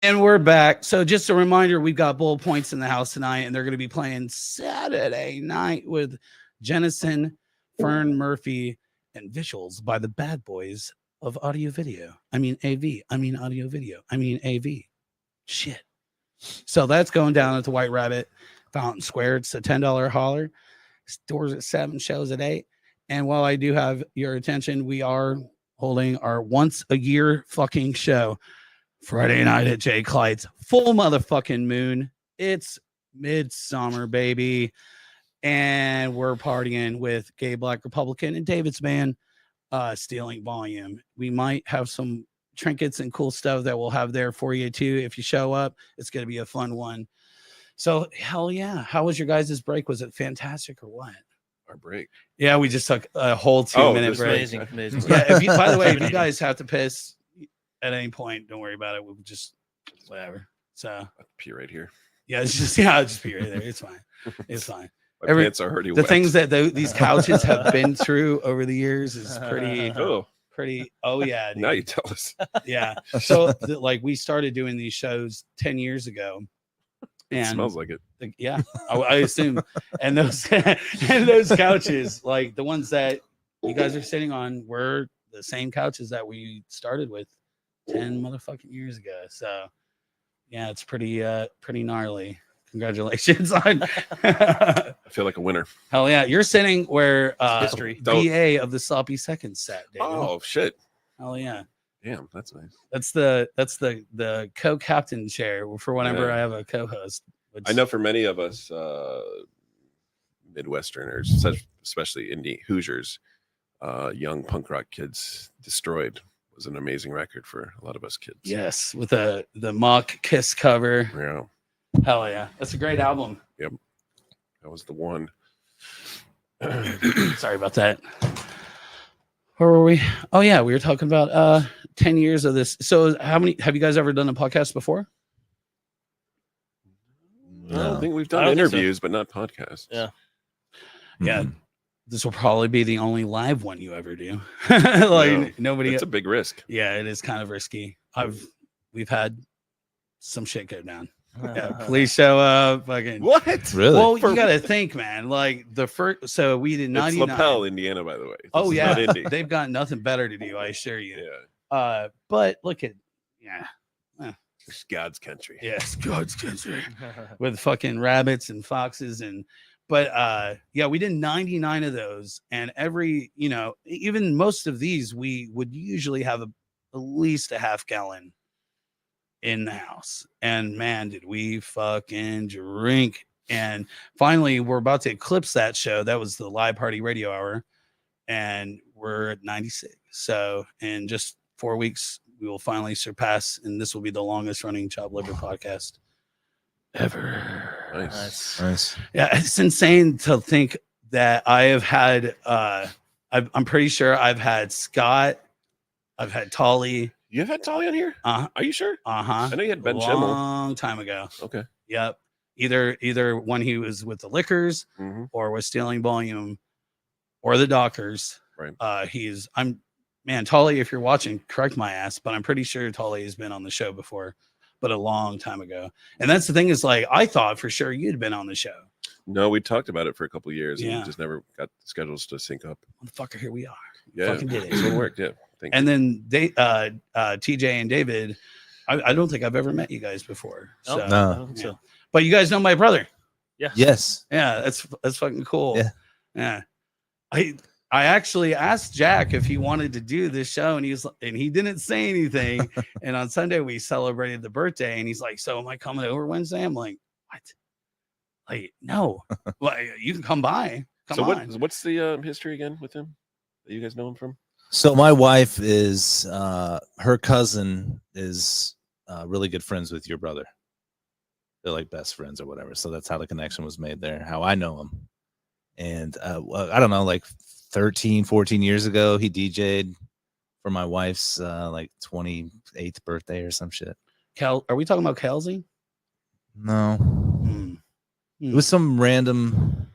C: And we're back. So just a reminder, we've got Bullet Points in the house tonight, and they're going to be playing Saturday night with Jennison, Fern Murphy, and visuals by the bad boys of audio video. I mean AV. I mean audio video. I mean AV. Shit. So that's going down at the White Rabbit, Fountain Square. It's a $10 holler. Stores at 7, shows at 8. And while I do have your attention, we are holding our once a year fucking show Friday night at Jay Clyde's. Full motherfucking moon. It's midsummer, baby. And we're partying with Gay Black Republican and David's band, Stealing Volume. We might have some trinkets and cool stuff that we'll have there for you too. If you show up, it's going to be a fun one. So hell yeah. How was your guys' break? Was it fantastic or what?
E: Our break.
C: Yeah, we just took a whole 2-minute break.
F: Amazing.
C: Yeah, if you, by the way, if you guys have to piss at any point, don't worry about it. We'll just whatever. So
E: I'll pee right here.
C: yeah, just pee right there. It's fine. It's fine.
E: My pants are already
C: The
E: wet.
C: things that these couches have been through over the years is pretty.
E: Oh,
C: Oh yeah.
E: now
C: dude.
E: you tell us.
C: Yeah. So like we started doing these shows 10 years ago.
E: It
C: And
E: smells like it.
C: yeah, I assume. And those and those couches, like the ones that you guys are sitting on, were the same couches that we started with 10 motherfucking years ago. So yeah, it's pretty gnarly. Congratulations on
E: I feel like a winner.
C: hell yeah. You're sitting where
F: History.
C: VA of the Sloppy Seconds sat, David.
E: Oh shit!
C: Hell yeah.
E: Damn, that's nice.
C: That's the co-captain chair for whenever
E: Yeah.
C: I have a co-host.
E: I know for many of us Midwesterners, especially indie Hoosiers, young punk rock kids, Destroyed was an amazing record for a lot of us kids.
C: Yes, with the mock Kiss cover.
E: Yeah,
C: Hell yeah, that's a great album.
E: that was the one.
C: Sorry about that. Where were we? Oh yeah, we were talking about 10 years of this. So how many have you guys ever done a podcast before?
E: I don't think we've
F: I
E: done
F: don't think so.
E: interviews, but not podcasts.
F: Yeah.
C: Yeah.
D: Mhm.
C: This will probably be the only live one you ever do. Like
E: No,
C: nobody.
E: It's a big risk.
C: Yeah, it is kind of risky. We've had some shit go down. Yeah, please show up. Fucking
E: What?
D: Really?
C: Well, you gotta think, man. Like the first, so we did
E: It's
C: 99.
E: Lapel, Indiana, by the way. This
C: Oh
E: is
C: yeah,
E: not indie.
C: they've got nothing better to do. I assure you.
E: Yeah,
C: But look at
E: it's God's country.
C: yes, God's country with fucking rabbits and foxes but yeah, we did 99 of those, and every even most of these we would usually have at least a half gallon in the house, and man, did we fucking drink. And finally we're about to eclipse that show. That was the Live Party Radio Hour, and we're at 96. So in just 4 weeks we will finally surpass, and this will be the longest running Chop Liver podcast ever.
E: Nice.
D: Nice.
C: Yeah, it's insane to think that I have had I'm pretty sure I've had Scott, I've had Tolly.
E: You've had Tolly on here?
C: Uh-huh.
E: Are you sure?
C: Uh-huh.
E: I know you had Ben Schimmel.
C: Long time ago.
E: Okay.
C: Yep. Either when he was with the Liquors
E: Mm-hmm.
C: or was Stealing Volume or the Dockers.
E: Right.
C: Man, Tolly, if you're watching, correct my ass, but I'm pretty sure Tolly has been on the show before, but a long time ago. And that's the thing, is like, I thought for sure you'd been on the show.
E: No, we talked about it for a couple of years
C: Yeah.
E: and just never got the schedules to sync up.
C: Motherfucker, here we are.
E: Yeah.
C: Fucking did it.
E: This one worked. Yeah. Thank you.
C: And then they, TJ and David, I don't think I've ever met you guys before. So,
D: No.
F: I don't think so.
C: but you guys know my brother.
D: Yes.
C: Yeah, that's fucking cool.
D: Yeah.
C: Yeah. I actually asked Jack if he wanted to do this show, and he didn't say anything. And on Sunday we celebrated the birthday, and he's like, "So am I coming over Wednesday?" I'm like, "What? Like, no. Well, you can come by. Come on."
E: What's the history again with him that you guys know him from?
D: So my wife is her cousin is really good friends with your brother. They're like best friends or whatever. So that's how the connection was made there, how I know him. And I don't know, like 13, 14 years ago, he DJ'd for my wife's like 28th birthday or some shit.
C: Are we talking about Kelsey?
D: No,
C: Hmm.
D: it was some random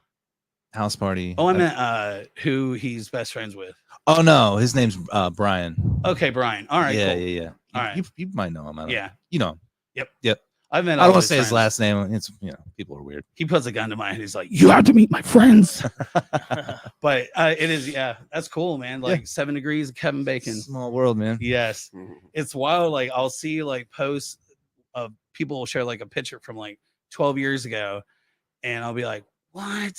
D: house party.
C: Oh, I meant who he's best friends with.
D: Oh no, his name's Brian.
C: Okay, Brian. All right.
D: yeah,
C: cool.
D: yeah.
C: All right.
D: You might know him. I don't know.
C: Yeah.
D: You know him.
C: I've met
D: I
C: all
D: don't want
C: his
D: to say his
C: friends.
D: last name. It's people are weird.
C: He puts a gun to my head. He's like, "You have to meet my friends." But it is, yeah, that's cool, man. Like 7 Degrees of Kevin Bacon.
D: Small world, man.
C: Yes,
E: Mhm.
C: it's wild. Like I'll see like posts of people will share like a picture from like 12 years ago, and I'll be like, "What?"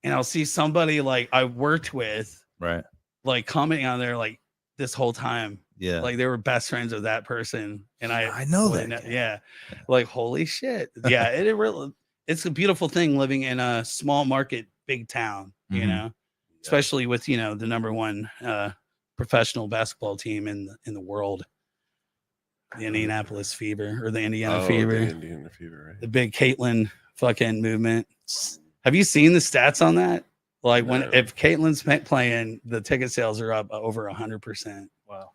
C: And I'll see somebody like I worked with
D: Right.
C: like commenting on there like this whole time.
D: Yeah.
C: Like they were best friends with that person, and
D: I know that
C: wouldn't-
D: guy.
C: yeah, like holy shit, yeah. It really, it's a beautiful thing living in a small market, big town, you
D: Mhm.
C: know, especially with the #1 professional basketball team in the world, the Indianapolis Fever or the Indiana Fever,
E: The Indiana Fever, right?
C: the big Caitlin fucking movement. Have you seen the stats on that? Like when
E: No.
C: if Caitlin's playing, the ticket sales are up over 100%.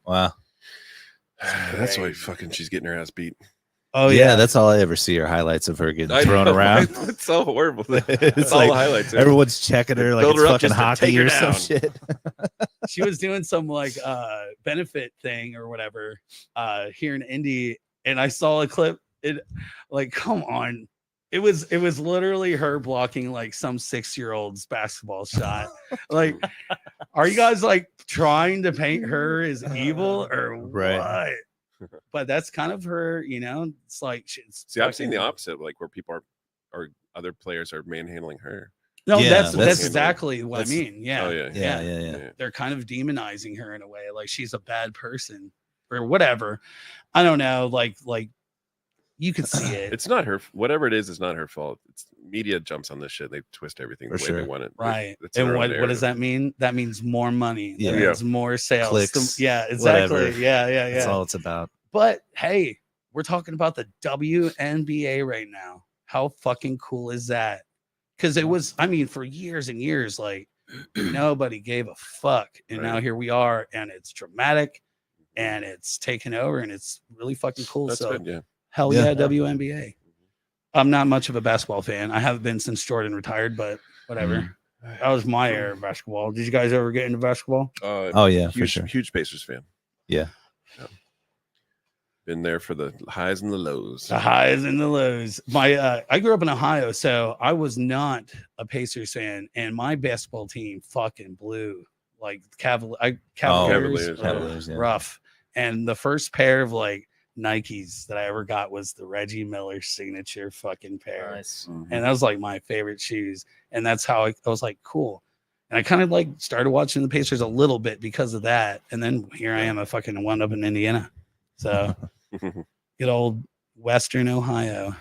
D: Wow.
E: That's why fucking she's getting her ass beat.
C: Oh
D: yeah,
C: yeah,
D: that's all I ever see are highlights of her getting
E: I
D: thrown
E: know,
D: around.
E: It's so horrible.
D: It's
E: That's all
D: like
E: the highlights.
D: everyone's checking her like
E: Build
D: it's
E: her up
D: fucking
E: just to take
D: hockey
E: her
D: or some
E: down.
D: shit.
C: she was doing some like benefit thing or whatever here in Indy, and I saw a clip. It like, come on. It was literally her blocking like some 6-year-old's basketball shot. Like, are you guys like trying to paint her as evil or
D: Right.
C: what? But that's kind of her, it's like
E: See, I've seen the opposite, like where people or other players are manhandling her.
C: No,
D: Yeah,
C: that's
D: that's-
C: exactly what I
D: that's-
C: mean. Yeah.
E: Oh yeah.
D: Yeah.
C: They're kind of demonizing her in a way, like she's a bad person or whatever. I don't know, like you could see it.
E: It's not her. Whatever it is not her fault. It's media jumps on this shit. They twist everything the
D: For
E: way
D: sure.
E: they want it.
C: Right.
E: It's their
C: And
E: own
C: what does
E: narrative.
C: that mean? That means more money. That
D: Yeah.
C: means more sales.
D: Clicks,
C: Yeah, exactly.
D: whatever.
C: Yeah.
D: That's all it's about.
C: But hey, we're talking about the WNBA right now. How fucking cool is that? Because it was, I mean, for years and years, like nobody gave a fuck. And now
E: Right.
C: here we are, and it's dramatic and it's taken over and it's really fucking cool.
E: That's
C: So
E: good. Yeah.
C: hell
D: Yeah.
C: yeah, WNBA. I'm not much of a basketball fan. I haven't been since Jordan retired, but whatever. That was my era of basketball. Did you guys ever get into basketball?
D: Oh yeah, for
E: Huge,
D: sure.
E: huge Pacers fan.
D: Yeah.
E: Been there for the highs and the lows.
C: The highs and the lows. I grew up in Ohio, so I was not a Pacers fan, and my basketball team fucking blew. Like Cavaliers,
E: Cavaliers,
D: Cavaliers, yeah.
C: rough. And the first pair of like Nikes that I ever got was the Reggie Miller signature fucking pair.
F: Nice.
E: Mhm.
C: And that was like my favorite shoes. And that's how I was like, cool. And I kind of like started watching the Pacers a little bit because of that. And then here I am, I fucking wound up in Indiana. So good old Western Ohio.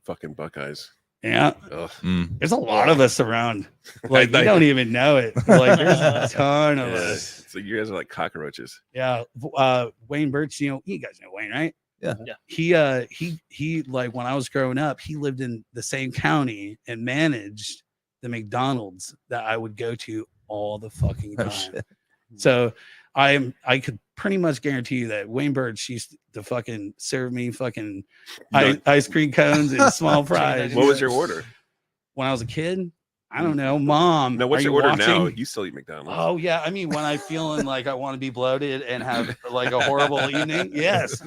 E: Fucking Buckeyes.
C: Yeah.
E: Ugh.
C: There's a lot of us around. Like you don't even know it. Like there's a ton of
E: Yeah.
C: us.
E: So you guys are like cockroaches.
C: Yeah. Wayne Birch, you guys know Wayne, right?
D: Yeah.
C: He like when I was growing up, he lived in the same county and managed the McDonald's that I would go to all the fucking
D: Oh,
C: time.
D: shit.
C: So I could pretty much guarantee you that Wayne Birch used to fucking serve me fucking ice cream cones and small fries.
E: What was your order?
C: When I was a kid? I don't know. Mom.
E: No, what's
C: are
E: your
C: you
E: order now?
C: watching?
E: You still eat McDonald's.
C: Oh yeah, I mean when I feeling like I want to be bloated and have like a horrible evening, yes.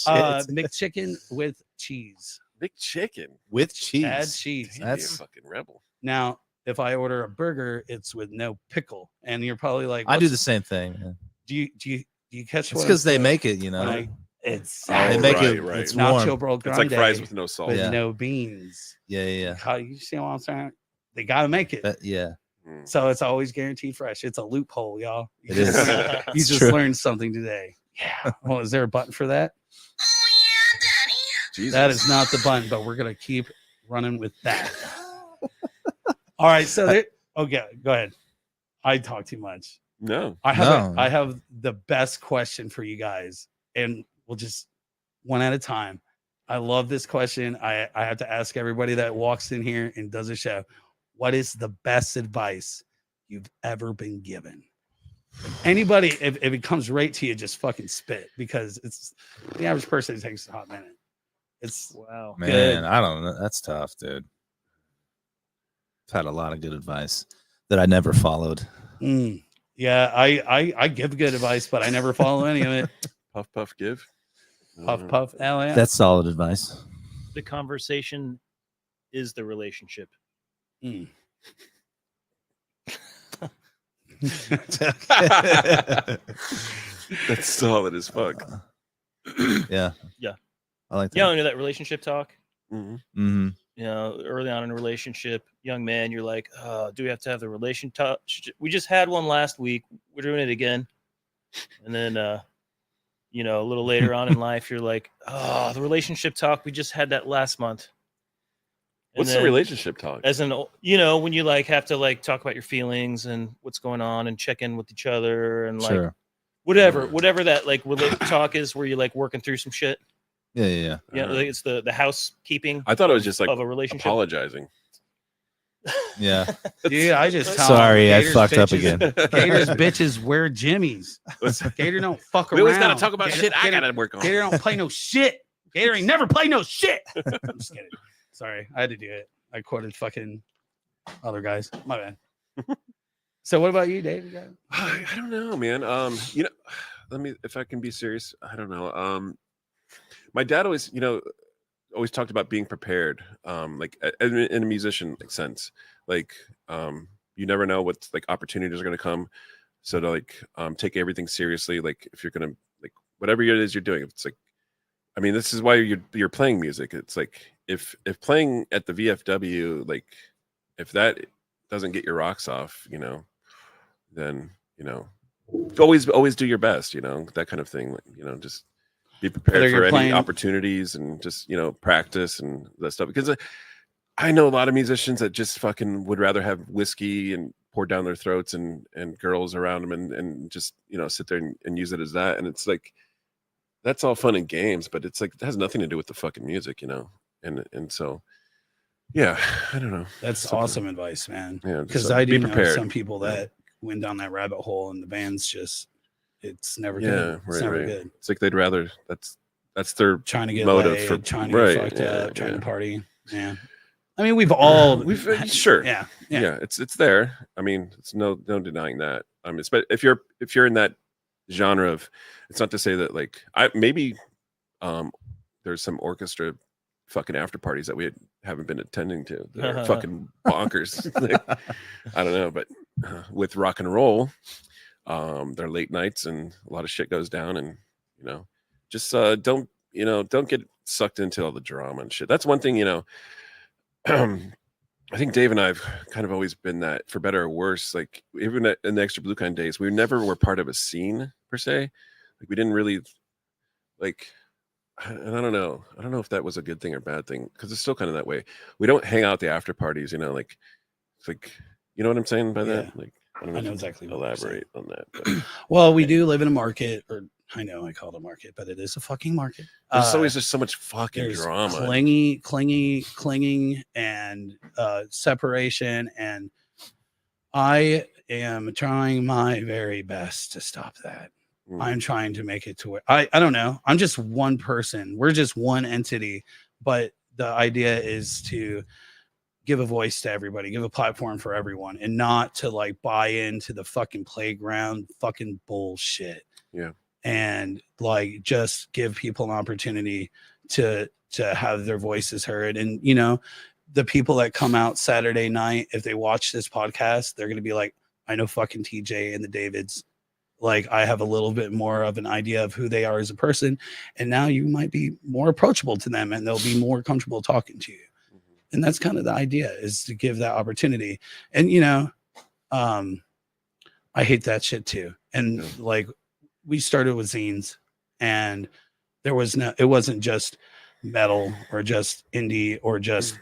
C: McChicken with cheese.
E: Big chicken.
D: With cheese.
C: Add cheese.
E: Damn,
D: That's-
E: you're a fucking rebel.
C: Now, if I order a burger, it's with no pickle, and you're probably like,
D: I do
C: "What's-
D: the same thing. Yeah.
C: Do you catch
D: It's
C: what
D: because
C: I'm
D: they
C: saying?
D: make it,
C: Like, it's
D: they
E: Oh,
D: make
E: right,
D: it.
E: right.
D: It's
C: nacho
D: warm.
C: bro
E: It's like
C: grande
E: fries with no salt.
C: with
D: Yeah.
C: no beans.
D: Yeah.
C: You see what I'm saying? They gotta make it.
D: Yeah.
E: Mm.
C: So it's always guaranteed fresh. It's a loophole, y'all.
D: It is.
C: You
D: It's
C: just
D: true.
C: learned something today. Yeah. Well, is there a button for that?
E: Jesus.
C: That is not the button, but we're gonna keep running with that. All right. So there. Okay, go ahead. I talk too much.
E: No.
C: I have
D: No.
C: I have the best question for you guys, and we'll just one at a time. I love this question. I have to ask everybody that walks in here and does a show. What is the best advice you've ever been given? Anybody, if it comes right to you, just fucking spit, because it's the average person, it takes a hot minute. It's
F: Wow.
D: Man,
C: Good.
D: I don't know. That's tough, dude. I've had a lot of good advice that I never followed.
C: yeah, I give good advice, but I never follow any of it.
E: Puff puff give.
C: Puff puff. Hell yeah.
D: That's solid advice.
F: The conversation is the relationship.
C: Mm.
E: That's solid as fuck.
D: Yeah.
F: Yeah.
D: I like that.
F: Yeah, into that relationship talk.
E: Mhm.
D: Mm-hmm.
F: You know, early on in a relationship, young man, you're like, do we have to have the relation talk? We just had one last week. We're doing it again. And then, you know, a little later on in life, you're like, the relationship talk. We just had that last month. And
E: What's the
F: then,
E: relationship talk?
F: as an, you know, when you like have to like talk about your feelings and what's going on and check in with each other and like
D: Sure.
F: whatever that like talk is where you're like working through some shit.
D: Yeah.
F: Yeah, like it's the housekeeping.
E: I thought it was just like
F: of a relationship.
E: apologizing.
D: Yeah.
C: Dude, I just tell
D: Sorry,
C: him,
D: I
C: Gators
D: fucked up
C: bitches-
D: again.
C: Gators bitches wear jimmies. Gator don't fuck
E: We
C: around.
E: always got to talk about
C: Gator,
E: shit I
C: Gator,
E: got to work on.
C: Gator don't play no shit. Gator ain't never play no shit. I'm just kidding. Sorry, I had to do it. I quoted fucking other guys. My bad. So what about you, Dave? You got-
E: I don't know, man. You know, let me, if I can be serious, I don't know. My dad always, you know, always talked about being prepared. Like in a musician sense, like you never know what like opportunities are going to come. So to like take everything seriously. Like if you're gonna like whatever it is you're doing, it's like, I mean, this is why you're playing music. It's like if playing at the VFW, like if that doesn't get your rocks off, you know, then you know, always do your best, you know, that kind of thing. Like, you know, just be prepared
C: Whether
E: for
C: you're
E: any
C: playing-
E: opportunities and just, you know, practice and that stuff. Because I know a lot of musicians that just fucking would rather have whiskey and pour down their throats and girls around them and just, you know, sit there and use it as that. And it's like, that's all fun and games, but it's like, it has nothing to do with the fucking music, you know? And so, yeah, I don't know.
C: That's
E: Something-
C: awesome advice, man.
E: Yeah.
C: Because
E: just,
C: I
E: be
C: do know
E: prepared.
C: some people that went down that rabbit hole, and the band's just it's never
E: Yeah,
C: good. It's
E: right,
C: never
E: right.
C: good.
E: It's like they'd rather, that's their
C: Trying to get
E: motive
C: laid,
E: for
C: trying to get
E: right,
C: fucked
E: yeah,
C: up, trying
E: yeah.
C: to party. Yeah. I mean, we've all
E: Sure.
C: Yeah.
E: Yeah, it's there. I mean, it's no denying that. I mean, if you're in that genre of, it's not to say that like maybe there's some orchestra fucking after parties that we haven't been attending to that are fucking bonkers. Like, I don't know, but with rock and roll, they're late nights and a lot of shit goes down, and you know, just don't get sucked into all the drama and shit. That's one thing, you know. I think Dave and I've kind of always been that, for better or worse. Like even in the Extra Blue Kind days, we never were part of a scene per se. Like we didn't really like. And I don't know if that was a good thing or bad thing, because it's still kind of that way. We don't hang out at the after parties, you know. Like it's like, you know what I'm saying by that. Like I don't know,
C: I know
E: if you
C: exactly what you're saying.
E: elaborate on that. But
C: Well, we do live in a market, or I know I call it a market, but it is a fucking market.
E: there's always just so much fucking
C: There's
E: drama.
C: clinging, and separation, and I am trying my very best to stop that.
E: Mm.
C: I'm trying to make it to where I don't know. I'm just one person. We're just one entity, but the idea is to give a voice to everybody, give a platform for everyone, and not to like buy into the fucking playground fucking bullshit.
E: Yeah.
C: And like just give people an opportunity to have their voices heard. And you know, the people that come out Saturday night, if they watch this podcast, they're gonna be like, I know fucking TJ and the Davids. Like I have a little bit more of an idea of who they are as a person, and now you might be more approachable to them, and they'll be more comfortable talking to you. And that's kind of the idea, is to give that opportunity. And you know, I hate that shit too. And like we started with zines, and it wasn't just metal or just indie or just,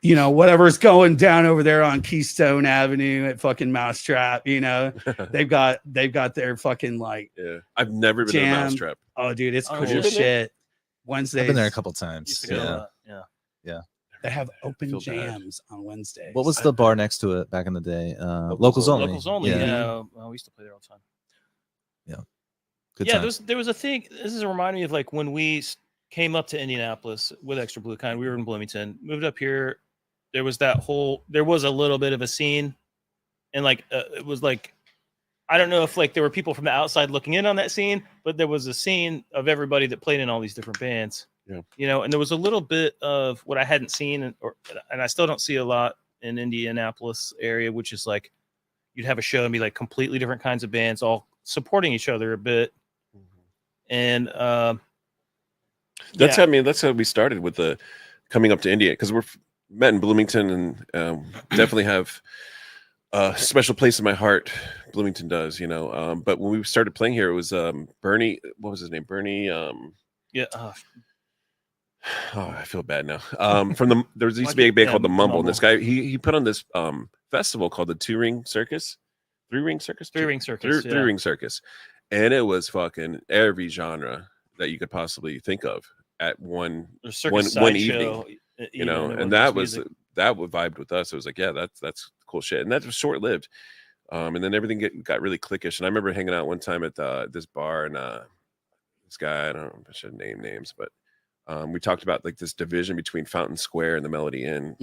C: you know, whatever's going down over there on Keystone Avenue at fucking Mousetrap. You know, they've got their fucking like,
E: Yeah, I've never been to a
C: Jam.
E: Mousetrap.
C: oh dude, it's
F: Oh,
C: cool
F: have you
C: as
E: been there?
C: shit. Wednesdays
D: I've been there a couple
F: Used
D: times.
F: to go to
D: Yeah.
F: that, yeah.
C: they have
E: I
C: open
E: feel bad.
C: jams on Wednesdays.
D: What was the bar next to it back in the day? Locals only.
F: Locals only.
D: Yeah.
F: Yeah. Well, we used to play there all the time.
D: Good
F: Yeah,
D: time.
F: there was a thing. This is reminding me of like when we came up to Indianapolis with Extra Blue Kind. We were in Bloomington, moved up here. There was a little bit of a scene, and like it was like I don't know if like there were people from the outside looking in on that scene, but there was a scene of everybody that played in all these different bands.
E: Yeah.
F: You know, and there was a little bit of what I hadn't seen, and I still don't see a lot in Indianapolis area, which is like you'd have a show and be like completely different kinds of bands all supporting each other a bit. And
E: that's how we started with the coming up to India, because we're met in Bloomington, and definitely have a special place in my heart. Bloomington does, you know. But when we started playing here, it was Bernie. What was his name? Bernie.
F: Yeah.
E: Oh, I feel bad now. There used to be a band called the Mumble, and this guy he put on this festival called the Three Ring Circus, and it was fucking every genre that you could possibly think of at one evening, you know. And that vibed with us. It was like, yeah, that's cool shit, and that was short lived. And then everything got really cliquish. And I remember hanging out one time at this bar, and this guy, I don't know if I should name names, but we talked about like this division between Fountain Square and the Melody Inn,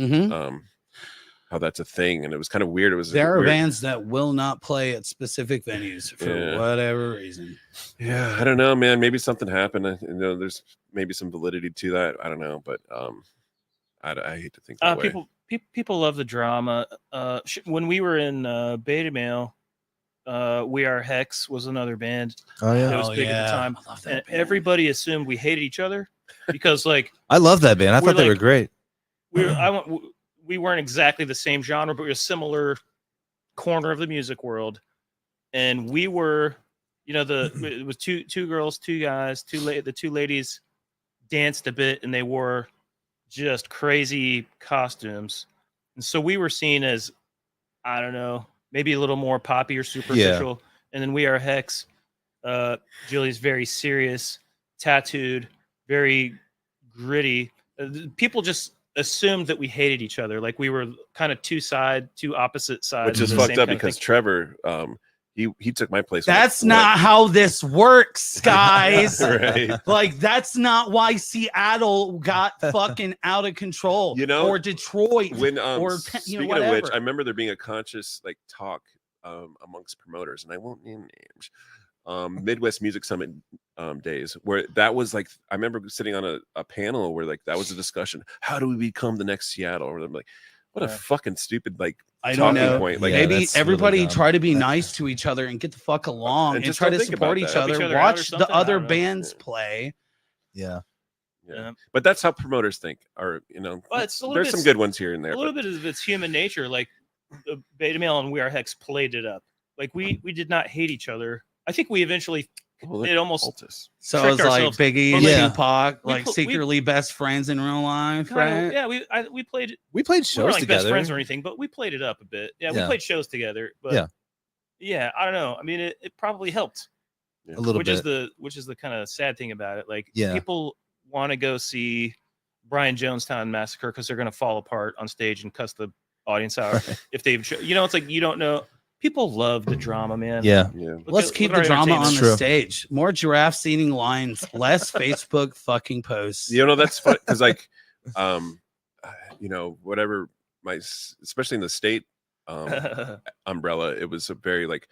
E: how that's a thing, and it was kind of weird.
C: There are bands that will not play at specific venues for whatever reason.
E: Yeah, I don't know, man. Maybe something happened. You know, there's maybe some validity to that. I don't know, but I hate to think that way.
F: People love the drama. When we were in Beta Male, We Are Hex was another band.
D: Oh yeah,
F: that was big at the time, and everybody assumed we hated each other because, like,
D: I love that band. I thought they were great.
F: We weren't exactly the same genre, but we were a similar corner of the music world, and we were, you know, it was two girls, two guys, the two ladies danced a bit, and they wore just crazy costumes, and so we were seen as, I don't know, maybe a little more poppy or superficial. Yeah. And then We Are Hex, Julie's very serious, tattooed, very gritty. People just assumed that we hated each other, like we were kind of two opposite sides,
E: which is fucked up because Trevor, he took my place.
C: That's not how this works, guys.
E: Right.
C: Like, that's not why Seattle got fucking out of control,
E: you know,
C: or Detroit,
E: when
C: or
E: speaking of which, I remember there being a conscious like talk amongst promoters, and I won't name names, Midwest Music Summit days, where that was like, I remember sitting on a panel where like that was a discussion. How do we become the next Seattle? Or I'm like, what a fucking stupid like.
C: I don't know.
E: Point. Like,
C: maybe everybody really try to be nice to each other and get the fuck along and try to support each other. Watch the other bands play.
D: Yeah.
E: But that's how promoters think. Or, you know, there's some good ones here and there.
F: A little bit of it's human nature. Like Beta Male and We Are Hex played it up. Like we did not hate each other. I think we eventually it almost
C: so it was like Biggie and Tupac, like secretly best friends in real life, right?
F: Yeah, we played
D: shows
F: we weren't like
D: together,
F: best friends or anything, but we played it up a bit. Yeah, we played shows together. But yeah, I don't know. I mean, it probably helped
D: a little bit.
F: Which is the kind of sad thing about it. Like people want to go see Brian Jonestown Massacre because they're going to fall apart on stage and cuss the audience out if they've, you know, it's like you don't know. People love the drama, man.
D: Yeah.
C: Let's keep the drama on the stage. More giraffes eating lions, less Facebook fucking posts.
E: You know, that's fun because, like, you know, whatever especially in the state umbrella, it was a very like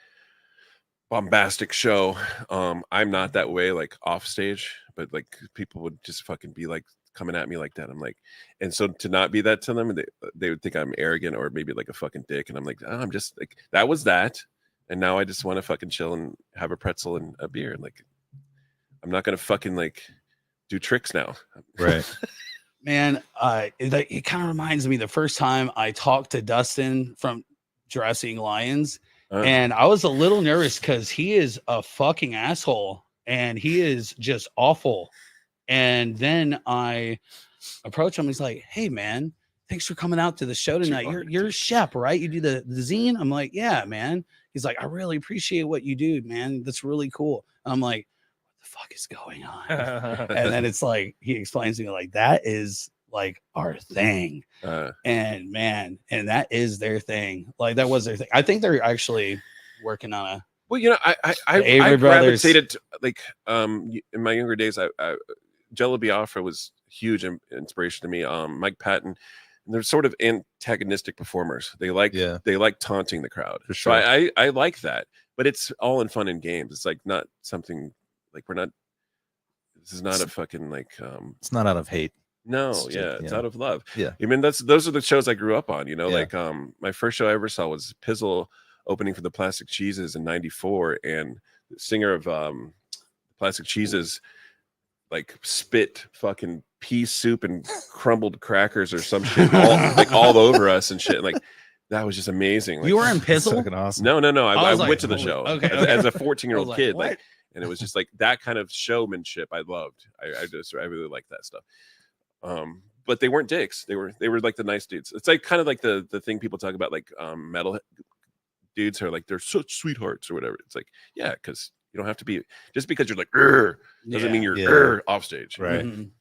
E: bombastic show. I'm not that way, like off stage, but like people would just fucking be like coming at me like that. I'm like, and so to not be that to them, they would think I'm arrogant or maybe like a fucking dick. And I'm like, I'm just like, that was that. And now I just want to fucking chill and have a pretzel and a beer. And like, I'm not going to fucking like do tricks now.
D: Right.
C: Man, it kind of reminds me the first time I talked to Dustin from Jurassic Lions, and I was a little nervous because he is a fucking asshole and he is just awful. And then I approach him. He's like, "Hey, man, thanks for coming out to the show tonight. You're Shep, right? You do the zine?" I'm like, "Yeah, man." He's like, "I really appreciate what you do, man. That's really cool." And I'm like, "What the fuck is going on?" And then it's like he explains to me like that is like our thing, and man, and that is their thing. Like that was their thing. I think they're actually working on a.
E: Well, you know, I gravitated to, like in my younger days. Jello Biafra was huge inspiration to me. Mike Patton, And they're sort of antagonistic performers. They like taunting the crowd.
D: For sure.
E: So I like that, but it's all in fun and games. It's like not something like this is not a fucking like
D: it's not out of hate.
E: No,
D: It's
E: it's out of love.
D: Yeah.
E: I mean those are the shows I grew up on,
D: Yeah.
E: like my first show I ever saw was Pizzle opening for the Plastic Cheeses in '94, and the singer of Plastic Cheeses like spit fucking pea soup and crumbled crackers or some shit all over us and shit. Like that was just amazing. Like,
C: You were in Pizzle?
D: Fucking awesome.
E: No. I
C: was like,
E: went to the
C: holy-
E: show
C: okay,
E: as a
C: okay.
E: 14-year-old
C: I was
E: kid.
C: like,
E: Like, and it was just like that kind of showmanship I loved. I really liked that stuff. But they weren't dicks. They were like the nice dudes. It's like kind of like the thing people talk about, like metal dudes are like they're such sweethearts or whatever. It's like, yeah, because you don't have to be, just because you're like doesn't mean you're off stage.
D: Right.
C: Mhm.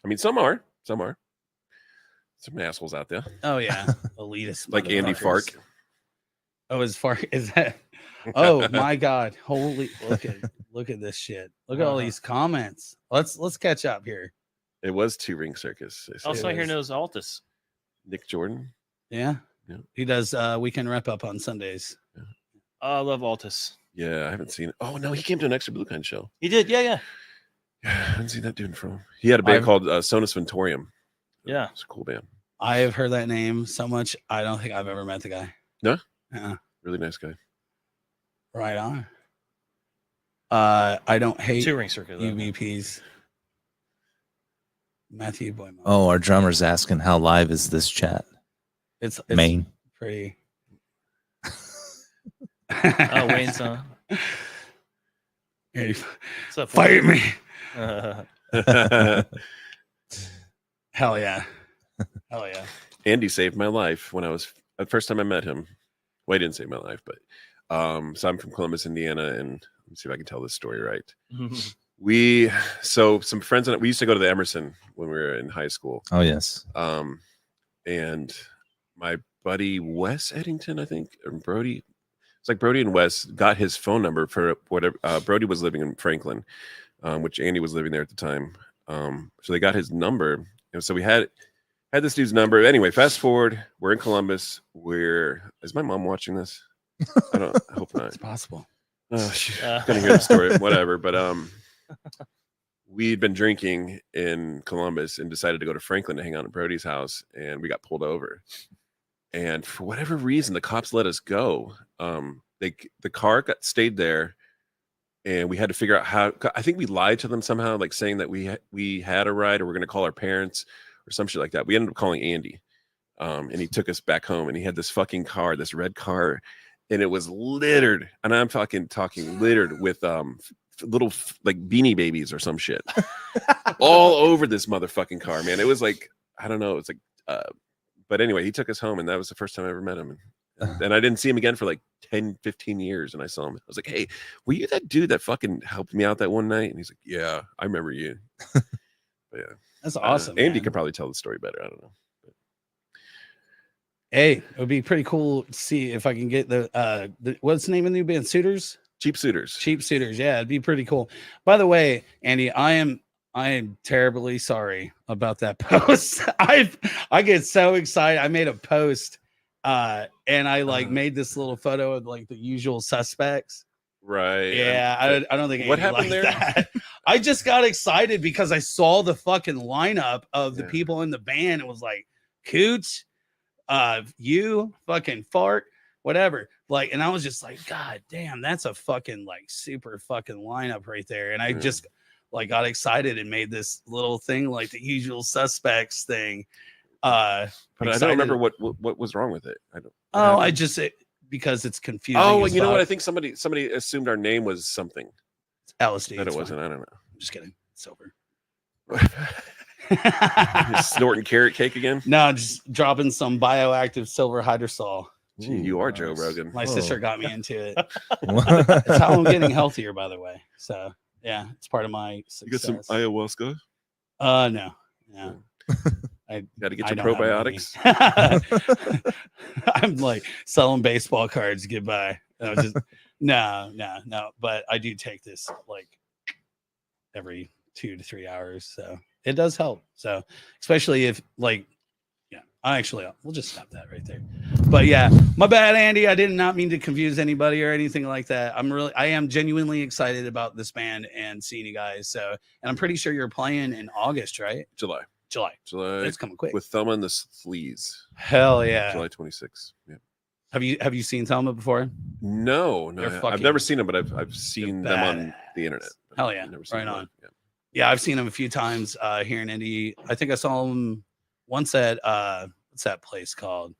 E: I mean, some are some assholes out there,
C: Oh yeah, elitist.
E: like Andy
C: motherfuckers.
E: Fark.
C: Oh, as far is that? Oh my God! Holy, look at this shit. Look at all these comments. Let's catch up here.
E: It was Two Ring Circus. They say.
F: Also, I hear knows Altus.
E: Nick Jordan.
C: Yeah,
E: Yeah.
C: he does weekend wrap up on Sundays.
F: I love Altus.
E: Yeah, I haven't seen it. Oh no, he came to an Extra Blue Kind show.
F: He did, yeah.
E: Yeah, I haven't seen that dude from. He had a band called Sonus Ventorium.
F: Yeah.
E: It's a cool band.
C: I have heard that name so much. I don't think I've ever met the guy.
E: No?
C: Uh-uh.
E: Really nice guy.
C: Right on. I don't hate
F: Touring circuit. though.
C: UVPs. Matthew Boyman.
D: Oh, our drummer's asking how live is this chat?
C: It's
D: Maine.
C: pretty.
F: Oh, Wayne's on.
C: Hey,
F: What's up?
C: fight me.
F: Wayne?
C: Hell yeah. Hell yeah.
E: Andy saved my life when I was the first time I met him. Well, he didn't save my life, but so I'm from Columbus, Indiana, and let me see if I can tell this story right. Some friends and we used to go to the Emerson when we were in high school.
D: Oh, yes.
E: And my buddy Wes Eddington, I think, or Brody. It's like Brody and Wes got his phone number for whatever. Brody was living in Franklin, which Andy was living there at the time. So they got his number, and so we had this dude's number. Anyway, fast forward, we're in Columbus. Is my mom watching this? I hope not.
C: It's possible.
E: Oh, she's gonna hear the story, whatever. But we'd been drinking in Columbus and decided to go to Franklin to hang out at Brody's house, and we got pulled over. And for whatever reason, the cops let us go. The car stayed there, and we had to figure out how. I think we lied to them somehow, like saying that we had a ride, or we're going to call our parents or some shit like that. We ended up calling Andy, and he took us back home. And he had this fucking car, this red car, and it was littered. And I'm fucking talking littered with little like Beanie Babies or some shit all over this motherfucking car, man. It was like, I don't know. It's like. But anyway, he took us home, and that was the first time I ever met him. And I didn't see him again for like 10, 15 years. And I saw him. I was like, hey, were you that dude that fucking helped me out that one night? And he's like, yeah, I remember you. But yeah.
C: That's awesome.
E: Andy
C: man.
E: could probably tell the story better. I don't know.
C: Hey, it would be pretty cool to see if I can get the what's the name of the new band? Suitors?
E: Cheap Suitors.
C: Cheap Suitors. Yeah, it'd be pretty cool. By the way, Andy, I am terribly sorry about that post. I get so excited. I made a post and I made this little photo of like the usual suspects.
E: Right.
C: Yeah, I don't think
E: What
C: Andy
E: happened there?
C: liked that. I just got excited because I saw the fucking lineup of the people in the band. It was like Coots, you, fucking Fart, whatever. Like, and I was just like, God damn, that's a fucking like super fucking lineup right there. And I just like got excited and made this little thing like the usual suspects thing.
E: But I don't remember what was wrong with it. I don't.
C: Oh, because it's confusing.
E: Oh, you know what? I think somebody assumed our name was something.
C: It's LSD.
E: That
C: it's
E: it wasn't.
C: fine.
E: I don't know.
C: I'm just kidding. It's over.
E: You're snorting carrot cake again?
C: No, just dropping some bioactive silver hydrosol.
E: Gee, you are Joe Rogan.
C: My sister got me into it.
D: What?
C: That's how I'm getting healthier, by the way. So yeah, it's part of my success.
E: You got some ayahuasca?
C: No. I
E: Got to get your
C: don't have
E: probiotics.
C: any. I'm like selling baseball cards. Goodbye. No, But I do take this like every 2 to 3 hours, so it does help. So especially if like, yeah, Actually, we'll just stop that right there. But yeah, my bad, Andy. I did not mean to confuse anybody or anything like that. I am genuinely excited about this band and seeing you guys. So, and I'm pretty sure you're playing in August, right?
E: July.
C: It's coming quick.
E: With Thelma and the Fleas.
C: Hell yeah.
E: July 26th. Yeah.
C: Have you seen Thelma before?
E: No. I've never seen them, but I've seen them on the internet.
C: Hell yeah.
E: Never seen
C: Right
E: them
C: on.
E: live. Yeah.
C: Yeah, I've seen them a few times here in Indy. I think I saw them once at what's that place called?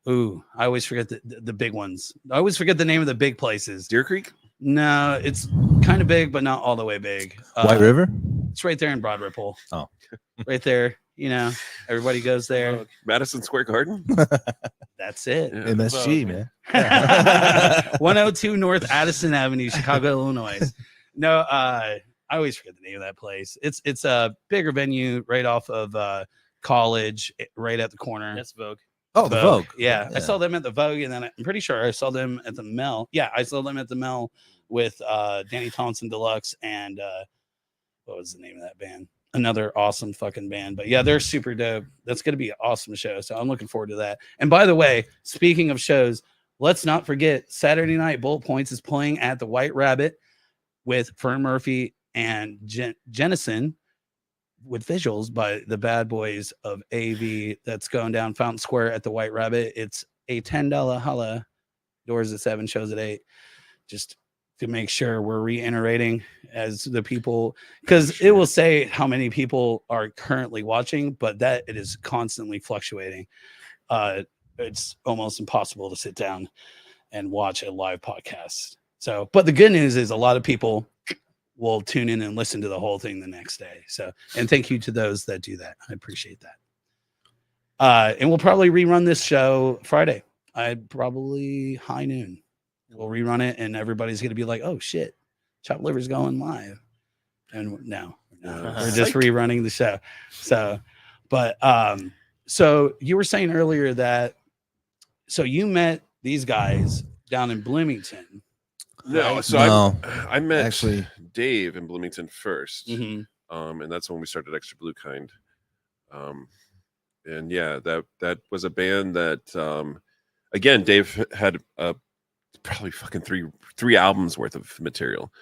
C: Ooh, I always forget the big ones. I always forget the name of the big places.
E: Deer Creek?
C: No, it's kind of big, but not all the way big.
D: White River?
C: It's right there in Broad Ripple.
D: Oh.
C: Right there. You know, everybody goes there.
E: Madison Square Garden?
C: That's it.
E: Yeah.
D: MSG, man.
C: 102 North Addison Avenue, Chicago, Illinois. No, I always forget the name of that place. It's a bigger venue right off of College, right at the corner.
F: That's Vogue.
D: Oh, the Vogue.
C: Yeah.
D: Yeah.
C: I saw them at the Vogue, and then I'm pretty sure I saw them at the Mel. Yeah, I saw them at the Mel with Danny Thompson Deluxe and what was the name of that band? Another awesome fucking band. But yeah, they're super dope. That's going to be an awesome show. So I'm looking forward to that. And by the way, speaking of shows, let's not forget Saturday night Bullet Points is playing at the White Rabbit with Fern Murphy and Jennison with visuals by the bad boys of AV. That's going down Fountain Square at the White Rabbit. It's a $10 holla. Doors at 7, shows at 8. Just to make sure we're reiterating as the people, because it will say how many people are currently watching, but that it is constantly fluctuating. It's almost impossible to sit down and watch a live podcast. So, but the good news is a lot of people will tune in and listen to the whole thing the next day. So, and thank you to those that do that. I appreciate that. And we'll probably rerun this show Friday. I'd probably high noon. We'll rerun it, and everybody's going to be like, oh, shit, Chopped Liver's going live. And no, we're just rerunning the show. So, but, so you were saying earlier that, so you met these guys down in Bloomington.
E: No,
C: right?
E: so
D: No,
E: I met
D: actually
E: Dave in Bloomington first.
C: Mm-hmm.
E: And that's when we started Extra Blue Kind. And yeah, that was a band that, again, Dave had probably fucking three albums worth of material.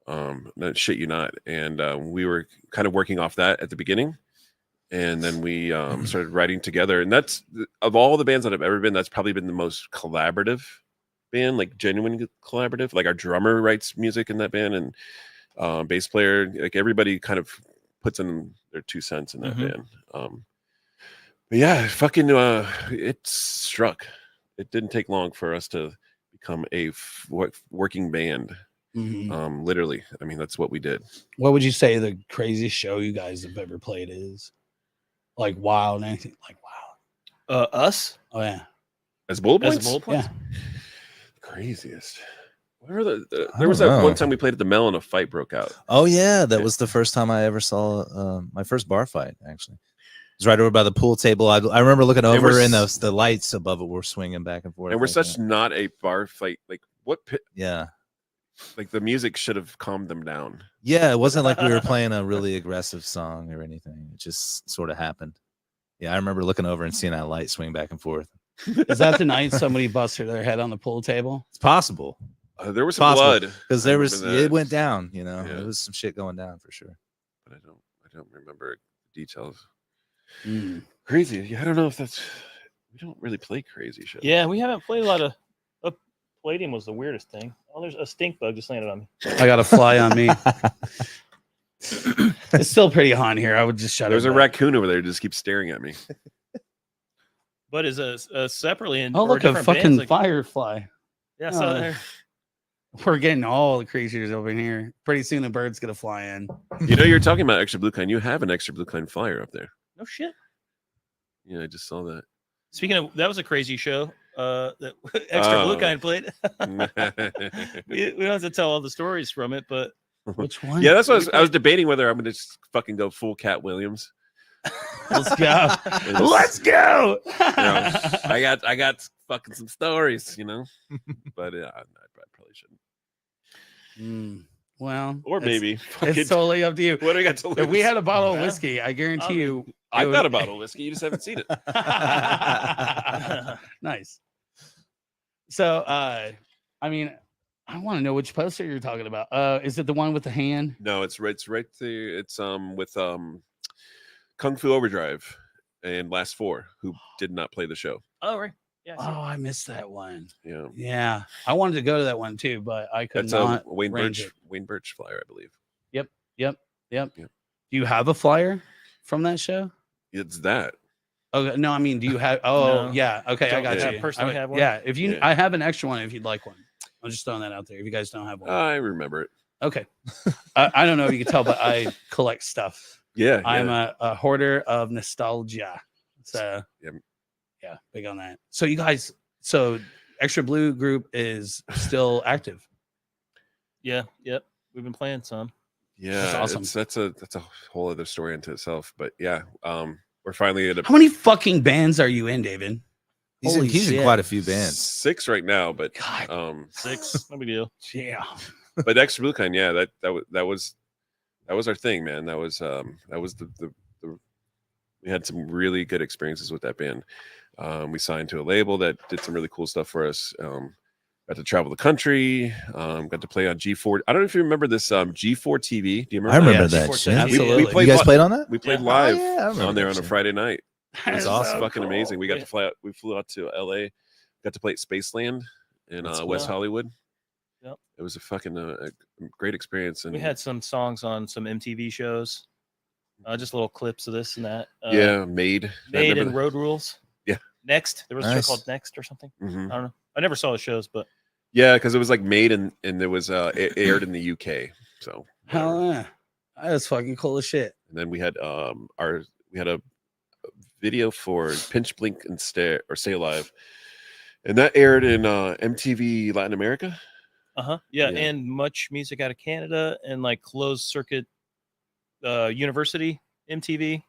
E: No, shit you not. And we were kind of working off that at the beginning, and then we started writing together. And that's, of all the bands that I've ever been, that's probably been the most collaborative band, like genuine collaborative. Like our drummer writes music in that band, and bass player, like everybody kind of puts in their 2 cents in that band. But yeah, fucking it struck. It didn't take long for us to become a working band.
C: Mm-hmm.
E: Literally, I mean, that's what we did.
C: What would you say the craziest show you guys have ever played is? Like wild, anything like wow.
F: Us?
C: Oh yeah.
E: As Bullet Points?
C: Yeah.
E: Craziest. Whatever there was that one time we played at the Mel and a fight broke out.
D: Oh yeah, that was the first time I ever saw my first bar fight. Actually, it was right over by the pool table. I remember looking over, and the lights above it were swinging back and forth.
E: And we're such not a bar fight. Like
D: yeah,
E: like the music should have calmed them down.
D: Yeah, it wasn't like we were playing a really aggressive song or anything. It just sort of happened. Yeah, I remember looking over and seeing that light swing back and forth.
C: Is that the night somebody busted their head on the pool table?
D: It's possible.
E: There was some blood
D: because it went down. You know, There was some shit going down for sure.
E: But I don't remember details.
C: Crazy.
E: Yeah, I don't know if that's. We don't really play crazy shit.
F: Yeah, we haven't played a lot of. Palladium was the weirdest thing. Oh, there's a stink bug just landed on me.
C: I got a fly on me. It's still pretty hot in here. I would just shut it.
E: There's a raccoon over there who just keeps staring at me.
F: But is a separately in.
C: Oh, look, a fucking firefly.
F: Yeah, so there.
C: We're getting all the creatures over here. Pretty soon the bird's gonna fly in.
E: You know, you're talking about Extra Blue Kind. You have an Extra Blue Kind flyer up there.
F: No shit.
E: Yeah, I just saw that.
F: Speaking of, that was a crazy show. That Extra Blue Kind played. we don't have to tell all the stories from it, but
C: which one?
E: Yeah, that's what I was debating whether I'm gonna just fucking go full Cat Williams.
C: Let's go. Let's go.
E: I got fucking some stories, you know. But I probably shouldn't.
C: Well,
E: Or maybe.
C: it's totally up to you.
E: What do I got to lose?
C: If we had a bottle of whiskey, I guarantee you.
E: I've got a bottle of whiskey. You just haven't seen it.
C: Nice. So, I mean, I want to know which poster you're talking about. Is it the one with the hand?
E: No, it's right there. It's with Kung Fu Overdrive and Last Four, who did not play the show.
F: Oh, right. Yeah.
C: Oh, I missed that one.
E: Yeah.
C: Yeah, I wanted to go to that one too, but I could
E: That's
C: not.
E: a Wayne
C: range
E: Birch
C: it.
E: Wayne Birch flyer, I believe.
C: Yep.
E: Yeah.
C: Do you have a flyer from that show?
E: It's that.
C: Okay, no, I mean, do you have? Oh,
F: No.
C: yeah. Okay, I
F: Don't
C: got you.
F: personally have one?
C: Yeah, if you,
E: Yeah.
C: I have an extra one if you'd like one. I'm just throwing that out there. If you guys don't have one,
E: I remember it.
C: okay. I don't know if you can tell, but I collect stuff.
E: Yeah.
C: I'm a hoarder of nostalgia. So yeah, big on that. So you guys, so Extra Blue Group is still active.
F: Yeah. Yep. We've been playing some.
E: Yeah.
C: That's awesome.
E: That's a whole other story into itself. But yeah, we're finally at
C: How many fucking bands are you in, David?
D: He's
C: Holy
D: in
C: shit.
D: quite a few bands.
E: 6 right now, but
C: God.
F: 6. No big deal.
C: Yeah.
E: but Extra Blue Kind, yeah, that was our thing, man. That was the we had some really good experiences with that band. We signed to a label that did some really cool stuff for us. Got to travel the country. Got to play on G4. I don't know if you remember this G4 TV. Do you remember?
D: I remember
C: Yeah,
D: that.
F: G4
D: shit.
C: Absolutely.
E: played
D: You guys
E: li-
D: played on that?
E: We played
F: Yeah.
E: live
D: Oh, yeah, I remember
E: on there
D: that
E: on a
D: shit.
E: Friday night. It was
C: That's so
E: fucking
C: cool.
E: amazing. We got
F: Yeah.
E: to fly out. We flew out to LA. Got to play at Spaceland in
F: That's
E: West
F: cool.
E: Hollywood.
F: Yep.
E: It was a fucking a great experience. And
F: We had some songs on some MTV shows. Just little clips of this and that.
E: yeah, Made.
F: Made and Road Rules.
E: Yeah.
F: Next. There was a
D: Nice.
F: show called Next or something.
E: Mhm.
F: I don't know. I never saw the shows, but
E: Yeah, because it was like Made and there was it aired in the UK. So whatever.
C: Hell yeah. That's fucking cool as shit.
E: And then we had a video for Pinch Blink and Stay Alive, and that aired in MTV Latin America.
F: yeah,
E: Yeah.
F: and much music out of Canada and like closed circuit university MTV.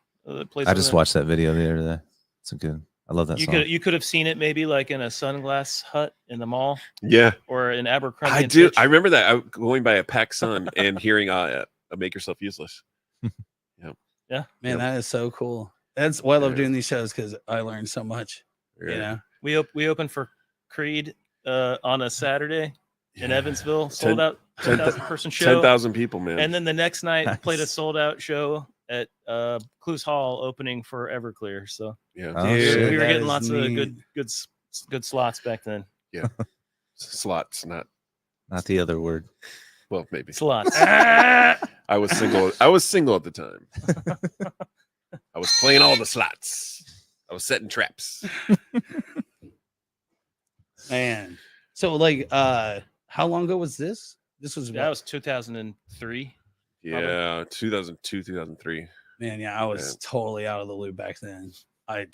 F: Plays
D: I
F: on
D: just
F: there.
D: watched that video the other day. It's a good. I love that
F: You
D: song.
F: could have seen it maybe like in a sunglass hut in the mall
E: Yeah,
F: or in Abercrombie.
E: I
F: and
E: do.
F: Fitch.
E: I remember that. I was going by a Pac Sun and hearing "Make Yourself Useless."
C: Man,
E: Yep.
C: that is so cool. That's why I love
E: Yeah.
C: doing these shows because I learned so much.
E: Yeah.
C: You know,
F: We opened for Creed on a Saturday in
E: Yeah.
F: Evansville, sold
E: 10
F: out
E: 10
F: 10,000 person show.
E: 10,000 people, man.
F: And then the next night played a
D: Nice.
F: sold out show at Clues Hall opening for Everclear. So
E: yeah,
D: Oh,
F: we
D: shit.
F: were
C: that
F: getting
C: is
F: lots
C: neat.
F: of good slots back then.
E: slots, not
D: Not the other word.
E: well, maybe.
F: Slots.
E: I was single. I was single at the time. I was playing all the slots. I was setting traps.
C: man. So like, how long ago was this? This was
F: That was 2003.
E: Yeah, 2002, 2003.
C: man. Yeah, I was
E: Yeah.
C: totally out of the loop back then. I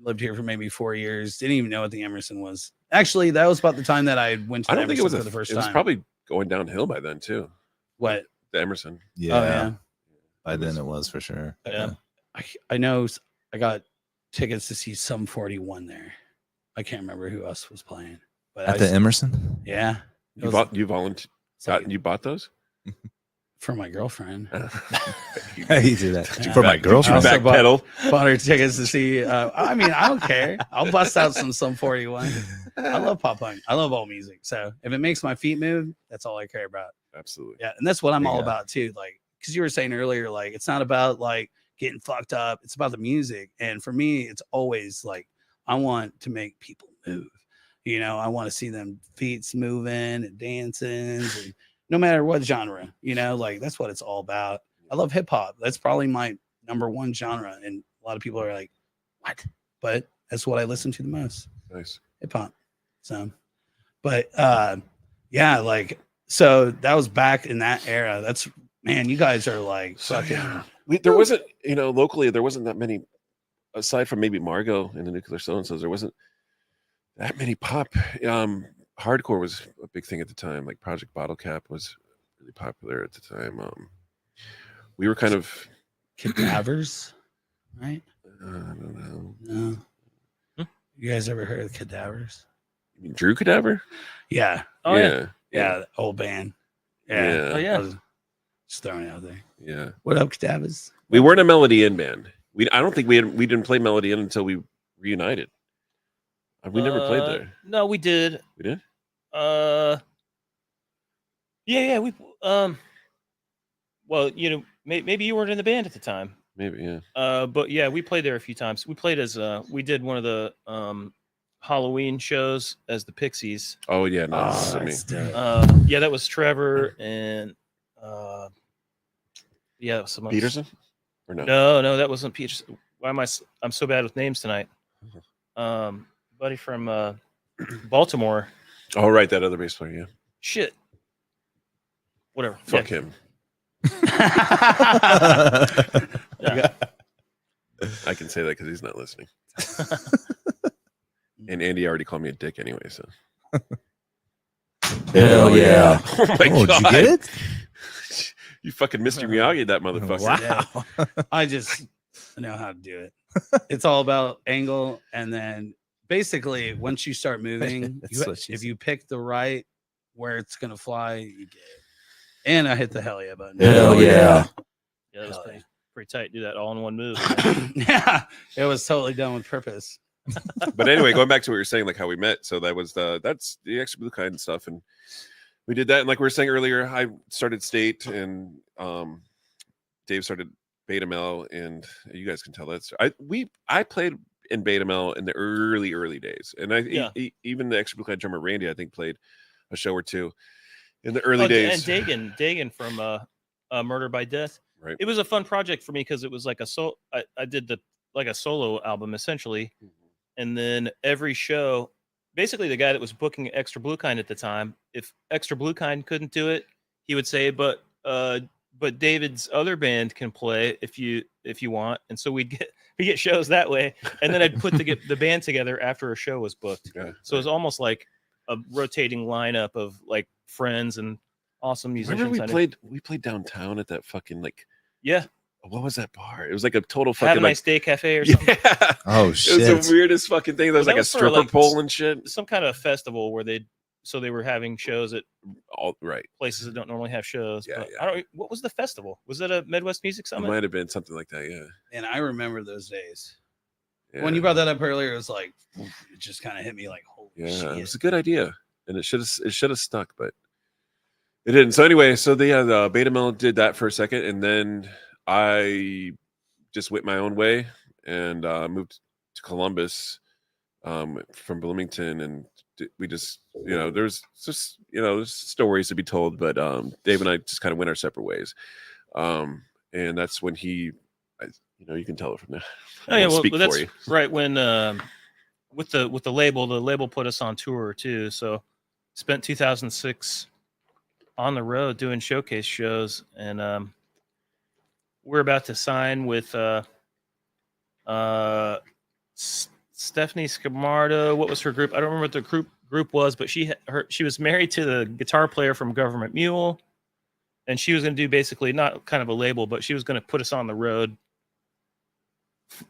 C: lived here for maybe 4 years. Didn't even know what the Emerson was. Actually, that was about the time that I went to
E: I
C: the
E: don't think it
C: Emerson
E: was
C: for the first
E: It
C: time.
E: was probably going downhill by then too.
C: what?
E: The Emerson.
D: Yeah.
C: Oh yeah.
D: By then it was for sure.
F: Yeah.
C: I know I got tickets to see Sum 41 there. I can't remember who else was playing, but
D: At the Emerson?
C: yeah, it
E: You
C: was
E: bought. You volunteered.
C: like
E: You bought those.
C: for my girlfriend.
D: you do that.
C: Yeah.
D: For my
E: Back-
D: girlfriend.
C: Also bought-
E: backpedal.
C: Bought her tickets to see. I mean, I don't care. I'll bust out some Sum 41. I love pop punk. I love all music. So if it makes my feet move, that's all I care about.
E: Absolutely.
C: Yeah, and that's what I'm all
D: Yeah.
C: about too. Like, because you were saying earlier, like it's not about like getting fucked up. It's about the music. And for me, it's always like I want to make people move. You know, I want to see them feet moving and dancing, and no matter what genre. You know, like that's what it's all about. I love hip hop. That's probably my number one genre, and a lot of people are like, "What?" But that's what I listen to the most.
E: Nice.
C: Hip hop. So, but yeah, like so that was back in that era. That's man, you guys are like
E: So,
C: fucking.
E: yeah. There wasn't, locally, there wasn't that many, aside from maybe Margot and the Nuclear So-and-Sos, there wasn't that many pop. Hardcore was a big thing at the time. Like Project Bottle Cap was really popular at the time. We were kind of,
C: Cadavers, right?
E: I don't know.
C: No.
F: Hmm?
C: You guys ever heard of Cadavers?
E: You mean Drew Cadaver?
C: Yeah,
F: Oh yeah.
C: yeah, old band. Yeah.
F: Oh, yeah.
C: I was just throwing it out there.
E: Yeah.
C: What up, Cadavers?
E: We weren't a Melody In band. I don't think we didn't play Melody In until we reunited. We never played there.
F: No, we did.
E: We did?
F: Yeah, we well, maybe you weren't in the band at the time.
E: Maybe, yeah.
F: But yeah, we played there a few times. We played as we did one of the Halloween shows as the Pixies.
E: Oh yeah, no,
F: yeah, that was Trevor and yeah, someone
E: Peterson? Or no?
F: No, that wasn't Peterson. Why am I'm so bad with names tonight? Buddy from Baltimore.
E: Oh right, that other bass player, yeah.
F: Shit. Whatever.
E: Fuck him.
F: Yeah.
E: I can say that because he's not listening. And Andy already called me a dick anyway, so.
D: Hell yeah.
E: Oh my god.
D: Did you get it?
E: You fucking Mr. Miyagi that motherfucker.
D: Wow.
C: I just know how to do it. It's all about angle, and then basically once you start moving,
D: That's what she
C: if
D: said.
C: you pick the right where it's gonna fly, you get it. And I hit the hell yeah button.
D: Hell yeah.
F: Yeah, that was pretty tight. Do that all in one move.
C: Yeah, it was totally done with purpose.
E: But anyway, going back to what you're saying, like how we met. So that's the Extra Blue Kind stuff, and we did that. And like we were saying earlier, I started State, and Dave started Beta Mel, and you guys can tell that's I played in Beta Mel in the early days, and even the Extra Blue Kind drummer Randy, I think, played a show or two in the early days.
F: And Dagan from Murder by Death.
E: Right.
F: It was a fun project for me because it was like I did a solo album essentially.
E: Mm-hmm.
F: And then every show, basically the guy that was booking Extra Blue Kind at the time, if Extra Blue Kind couldn't do it, he would say, but David's other band can play if you want. And so we get shows that way. And then I'd put the band together after a show was booked.
E: Yeah.
F: So it was almost like a rotating lineup of like friends and awesome musicians.
E: Remember we played downtown at that fucking
F: yeah.
E: What was that bar? It was like a total fucking
F: Have a Nice Day Cafe or something.
E: Yeah.
D: Oh
E: It
D: shit.
E: was the weirdest fucking thing. There was
F: Well,
E: like a
F: that was for,
E: stripper
F: like,
E: pole and shit.
F: Some kind of festival where they were having shows at
E: All right.
F: places that don't normally have shows.
E: Yeah,
F: But
E: yeah.
F: I don't. What was the festival? Was it a Midwest Music
E: It
F: Summit?
E: might have been something like that, yeah.
C: And I remember those days.
E: Yeah.
C: When you brought that up earlier, it was like it just kind of hit me like, holy
E: Yeah,
C: shit.
E: it was a good idea, and it should have stuck, but it didn't. So anyway, the Beta Mel did that for a second, and then I just went my own way and moved to Columbus from Bloomington, and we just there's stories to be told, but Dave and I just kind of went our separate ways, and that's when you can tell it from there.
F: Oh yeah, well that's right when with the label put us on tour too. So spent 2006 on the road doing showcase shows, and we're about to sign with Stephanie Scamardo. What was her group? I don't remember what the group was, but she was married to the guitar player from Government Mule, and she was going to do basically not kind of a label, but she was going to put us on the road.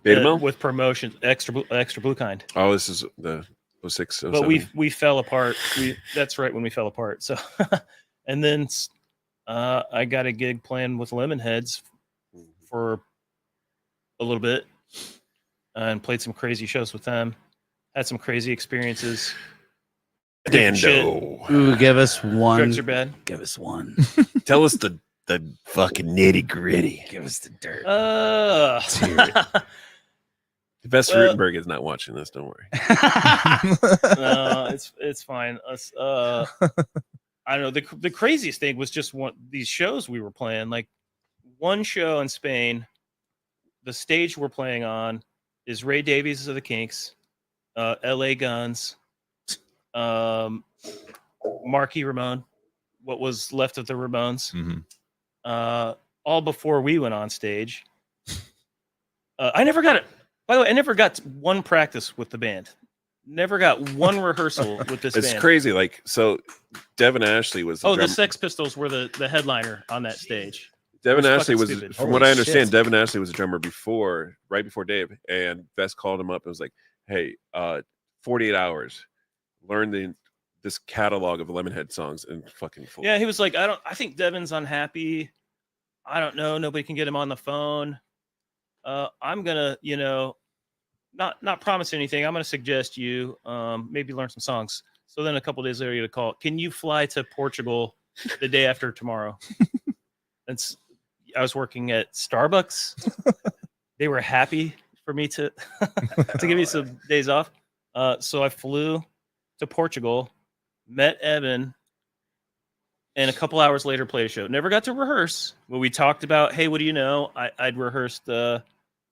E: Beta Mel?
F: With promotion, extra blue kind.
E: Oh, this is the 06, 07.
F: But we fell apart. That's right, when we fell apart. So, and then I got a gig playing with Lemonheads for a little bit, and played some crazy shows with them. Had some crazy experiences.
E: Dando.
C: Ooh, give us one.
F: Drugs are bad.
C: Give us one.
E: Tell us the fucking nitty gritty.
C: Give us the dirt.
E: Best Rutenberg is not watching this. Don't worry.
F: No, it's fine. I don't know. The craziest thing was just these shows we were playing. Like one show in Spain, the stage we're playing on is Ray Davies of the Kinks, L.A. Guns, Marky Ramone, what was left of the Ramones, all before we went on stage. I never got it. By the way, I never got one practice with the band. Never got one rehearsal with this band.
E: It's crazy. Like, so Devin Ashley was
F: the Sex Pistols were the headliner on that stage.
E: Devin
F: It was
E: Ashley
F: fucking
E: was,
F: stupid.
E: from what I understand, Devin Ashley was a drummer right before Dave, and Bess called him up and was like, "Hey, 48 hours, learn this catalog of Lemonhead songs and fucking full.
F: Yeah, he was like, I think Devin's unhappy. I don't know. Nobody can get him on the phone. I'm gonna, not promise anything. I'm gonna suggest you maybe learn some songs. So then a couple days later, you get a call. Can you fly to Portugal the day after tomorrow? I was working at Starbucks. They were happy for me to give me some days off. So I flew to Portugal, met Evan, and a couple hours later played a show. Never got to rehearse, but we talked about, hey, what do you know? I'd rehearsed the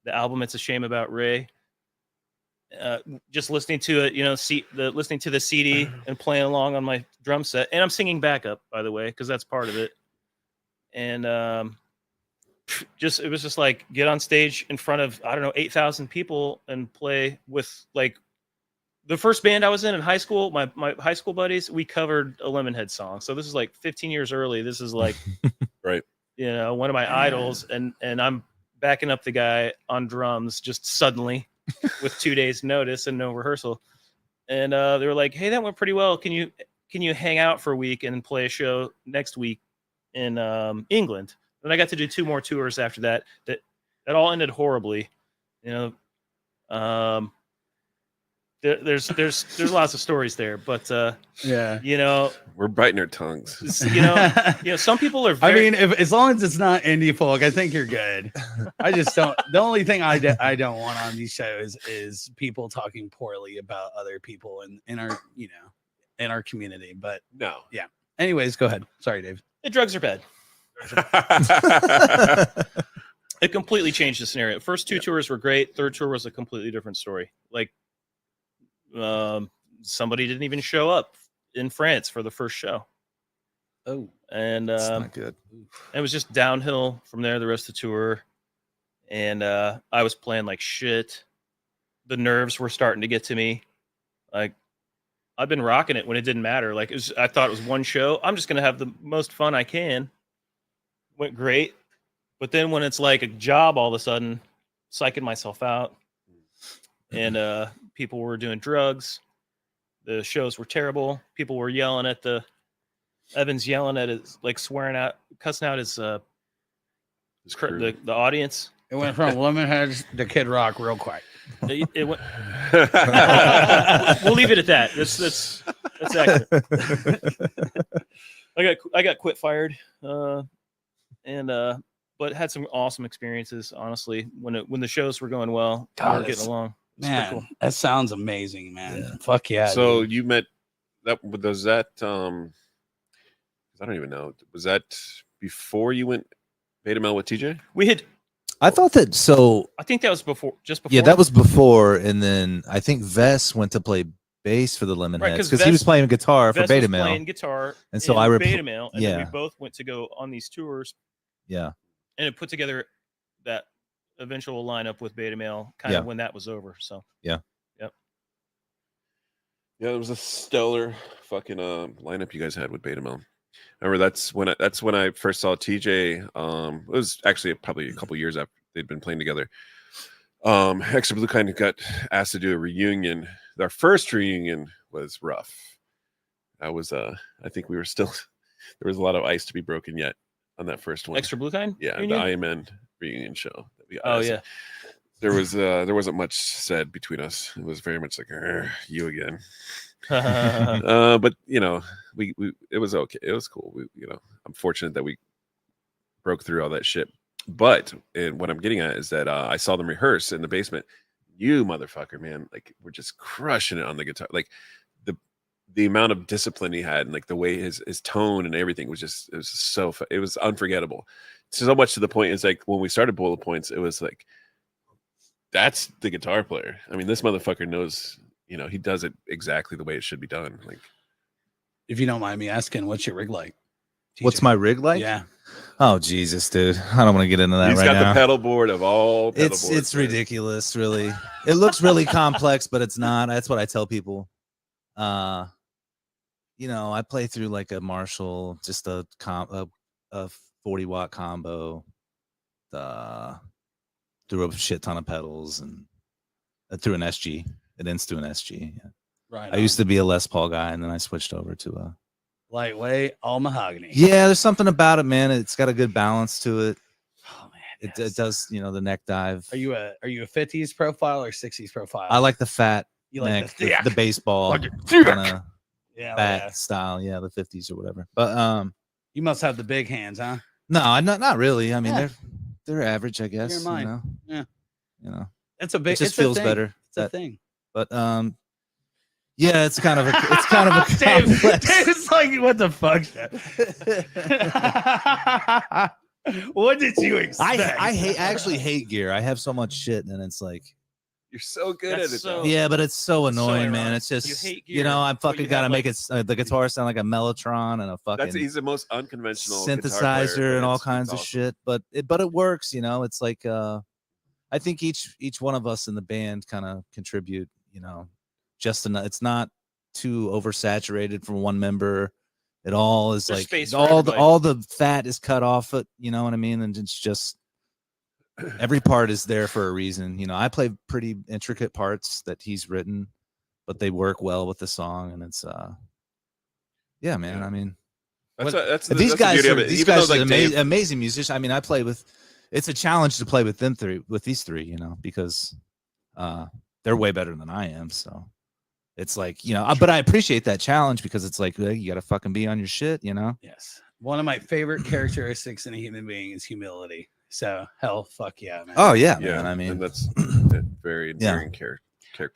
F: album It's a Shame About Ray. Just listening to it, listening to the CD and playing along on my drum set. And I'm singing backup, by the way, because that's part of it. And it was just like get on stage in front of, 8,000 people and play with like the first band I was in high school. My high school buddies, we covered a Lemonhead song. So this is like 15 years early. This is like,
E: right.
F: One of my idols. And I'm backing up the guy on drums just suddenly with 2 days notice and no rehearsal. And they were like, hey, that went pretty well. Can you hang out for a week and play a show next week in England? And I got to do 2 more tours after that. That all ended horribly. There's lots of stories there, but
E: we're biting our tongues.
F: Some people are very,
C: I mean, as long as it's not indie folk, I think you're good. I just don't. The only thing I don't want on these shows is people talking poorly about other people in our in our community. But
E: no,
C: yeah. Anyways, go ahead. Sorry, Dave.
F: The drugs are bad. It completely changed the scenario. First 2 tours were great. Third tour was a completely different story. Like, somebody didn't even show up in France for the first show.
C: Oh,
F: and
D: That's not good.
F: it was just downhill from there the rest of the tour. And I was playing like shit. The nerves were starting to get to me. Like, I've been rocking it when it didn't matter. Like, I thought it was one show. I'm just gonna have the most fun I can. Went great. But then when it's like a job, all of a sudden, psyching myself out. And people were doing drugs. The shows were terrible. People were yelling at Evan's yelling at his, like swearing out, cussing out his the audience.
C: it went from Lemonheads to Kid Rock real quick.
F: It went. We'll leave it at that. That's accurate. I got quit fired, but had some awesome experiences. Honestly, when the shows were going well, we were getting along.
C: Man,
F: cool.
C: that sounds amazing, man. Yeah. Fuck yeah.
E: So
C: dude.
E: you met that? Was that? I don't even know. Was that before you went Beta Male with TJ?
F: We had.
D: I thought that. So
F: I think that was before. Just before.
D: Yeah, that was before, and then I think Vess went to play bass for the Lemonheads because he was playing guitar for Beta Male.
F: Playing guitar,
D: and so I
F: Beta Male, and
D: then
F: we both went to go on these tours.
D: Yeah,
F: and it put together that eventual lineup with Beta Male kind of when that was over. So
D: yeah.
E: It was a stellar fucking lineup you guys had with Beta Male. I remember that's when I first saw TJ. It was actually probably a couple years after they'd been playing together. Extra Blue kind of got asked to do a reunion. Our first reunion was rough. I think we were still there was a lot of ice to be broken yet on that first one.
F: Extra Blue Kind?
E: Yeah,
F: reunion?
E: The IMN reunion show.
F: Yeah.
E: There wasn't much said between us. It was very much like you again. But we it was okay. It was cool. I'm fortunate that we broke through all that shit. But what I'm getting at is that I saw them rehearse in the basement. You motherfucker, man, like we're just crushing it on the guitar. Like the amount of discipline he had and like the way his tone and everything was it was unforgettable. So much to the point is like when we started Bullet Points, it was like that's the guitar player. I mean, this motherfucker knows, he does it exactly the way it should be done. Like,
C: if you don't mind me asking, what's your rig like? TJ?
D: What's my rig like?
C: Yeah.
D: Oh Jesus, dude! I don't want to get into that
E: He's
D: right
E: got
D: now.
E: the pedal board of all.
D: It's ridiculous, really. It looks really complex, but it's not. That's what I tell people. I play through like a Marshall, just a 40-watt combo. Through a shit ton of pedals and through an SG. It ends through an SG. Yeah.
C: Right.
D: I used to be a Les Paul guy, and then I switched over to a
C: lightweight, all mahogany.
D: Yeah, there's something about it, man. It's got a good balance to it.
C: Oh man,
D: It
C: yes.
D: does, the neck dive.
C: Are you a 50s profile or 60s profile?
D: I like the fat
C: you
D: neck,
C: like the,
D: the baseball
C: Like
D: kind of
C: yeah,
D: bat style. Yeah, the 50s or whatever. But
C: you must have the big hands, huh?
D: no, not really. I mean,
C: Yeah.
D: they're average, I guess.
C: You're mine. Yeah.
D: It's
C: a big.
D: it just
C: it's
D: feels
C: a thing.
D: better.
C: It's a thing.
D: But yeah, it's kind of a complex.
C: Dave's like, what the fuck? What did you expect?
D: I actually hate gear. I have so much shit, and it's like,
E: You're so good
F: That's
E: at it.
F: so-
E: though.
D: yeah, but it's so annoying, man.
F: ironic.
D: It's just,
F: You hate gear,
D: I
F: but
D: fucking
F: you
D: gotta
F: have,
D: make
F: like-
D: it the guitar sound like a mellotron and a fucking
E: He's the most unconventional guitar player,
D: synthesizer
E: but
D: and all
E: it's
D: kinds of
E: awesome.
D: shit. But it works, It's like I think each one of us in the band kind of contribute, just enough. It's not too oversaturated from one member. It all is
F: There's
D: like
F: space for
D: all
F: everybody.
D: the fat is cut off it, you know what I mean? And it's just every part is there for a reason. I play pretty intricate parts that he's written, but they work well with the song, and it's yeah, man.
E: Yeah.
D: I mean,
E: That's
D: these
E: the
D: guys
E: beauty
D: are
E: of it.
D: these
E: Even
D: guys
E: though,
D: are
E: like, Dave,
D: amazing musicians. I mean, I play with. It's a challenge to play with these three, because they're way better than I am. So it's like, but I appreciate that challenge because it's like you got to fucking be on your shit,
C: Yes. One of my favorite characteristics in a human being is humility. So hell, fuck yeah, man.
D: Oh yeah,
E: yeah,
D: man. I mean,
E: and that's a very endearing character.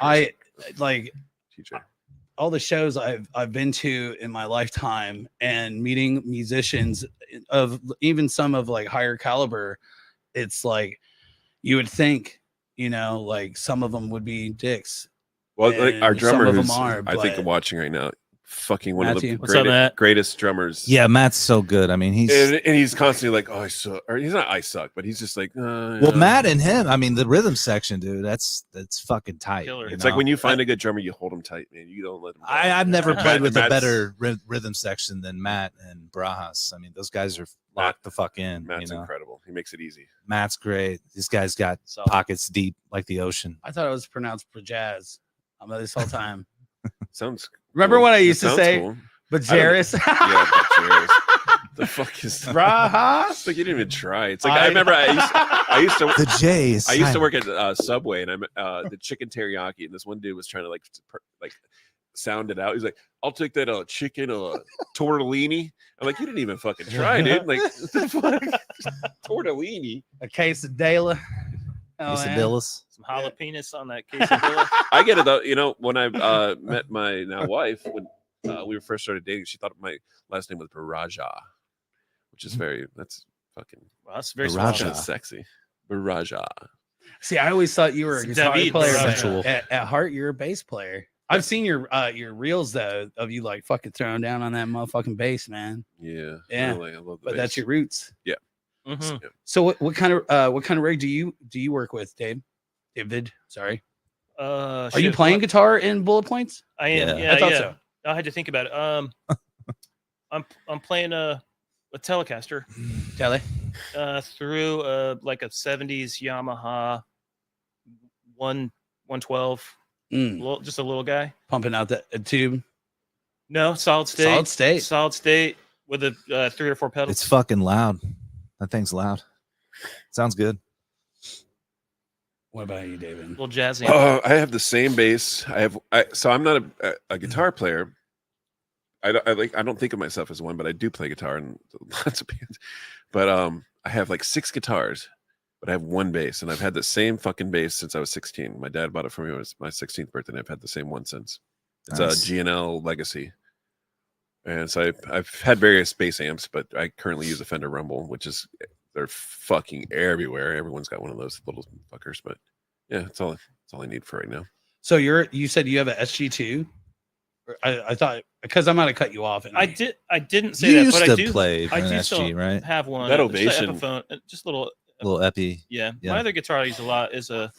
C: I like
E: TJ.
C: all the shows I've been to in my lifetime and meeting musicians of even some of like higher caliber. It's like you would think, like some of them would be dicks.
E: Well, like our
C: and some
E: drummer,
C: of them
E: who's
C: are,
E: I think
C: but-
E: I'm watching right now, fucking one
C: Matthew.
E: of
F: What's
E: the
F: up, Matt?
E: greatest drummers.
D: yeah, Matt's so good. I mean, he's
E: and he's constantly like, "Oh, I suck," or he's not, "I suck," but he's just like,
D: well, Matt and him. I mean, the rhythm section, dude. That's fucking tight.
F: Killer.
E: It's like when you find a good drummer, you hold him tight, man. You don't let him. Go.
D: I've never
F: Matt-
D: played with a
E: Matt's-
D: better rhythm section than Matt and Brajas. I mean, those guys are locked the fuck in.
E: Matt's incredible. He makes it easy.
D: Matt's great. This guy's got
F: Solid.
D: pockets deep like the ocean.
C: I thought it was pronounced Jazz. I'm this whole time.
E: Sounds.
C: Remember
E: cool.
C: what I
E: It
C: used to
E: sounds
C: say?
E: cool.
C: But
E: I don't-
C: Jairus.
E: Yeah, but Jairus. The fuck is that?
C: Raha.
E: It's like you didn't even try. It's like I remember I used to
D: The J is
E: I used to
D: silent.
E: work at Subway, and I'm the chicken teriyaki, and this one dude was trying to like sound it out. He's like, "I'll take that chicken tortellini." I'm like, "You didn't even fucking try, dude." Like, what the fuck? Tortellini.
C: A quesadilla. Oh, man.
D: Quesadillas.
F: Some jalapenos on that quesadilla.
E: I get it though. When I met my now wife, when we first started dating, she thought my last name was Baraja, which is that's fucking
F: Wow, that's very
D: Baraja.
F: small.
E: that's sexy. Baraja.
C: See, I always thought you were a
F: It's
C: guitar
F: David
C: player.
F: Sensual.
C: At heart, you're a bass player. I've seen your reels though of you like fucking throwing down on that motherfucking bass, man.
E: Yeah.
C: Yeah.
E: I love the
C: But that's
E: bass.
C: your roots.
F: Mhm.
C: So what kind of rig do you work with, Dave? David, sorry. Are you playing guitar in Bullet Points?
F: I am.
D: Yeah.
F: Yeah,
C: I thought
F: yeah.
C: so.
F: I had to think about it. I'm playing a Telecaster
C: Telly.
F: through like a 70s Yamaha 112, just a little guy.
C: Pumping out a tube.
F: No, solid state.
C: Solid state.
F: With a 3 or 4 pedals.
D: It's fucking loud. That thing's loud. Sounds good.
C: What about you, David?
F: a little jazzy.
E: I have the same bass. So I'm not a guitar player. I don't think of myself as one, but I do play guitar in lots of bands. But I have like 6 guitars, but I have one bass, and I've had the same fucking bass since I was 16. My dad bought it for me when it was my 16th birthday, and I've had the same one since. It's
D: Nice.
E: a G&L Legacy. And so I've had various bass amps, but I currently use a Fender Rumble, which is they're fucking everywhere. Everyone's got one of those little fuckers, but yeah, that's all I need for right now.
C: So you said you have a SG2? I thought because I might have cut you off. And
F: I didn't say
D: You
F: that,
D: used
F: but
D: to
F: I do
D: play
F: I
D: an
F: do
D: SG,
F: still
D: right?
F: have one.
E: That
F: just a
E: Ovation.
F: Epiphone, just a little.
D: Little epi.
F: Yeah.
D: Yeah.
F: My other guitar I use a lot is a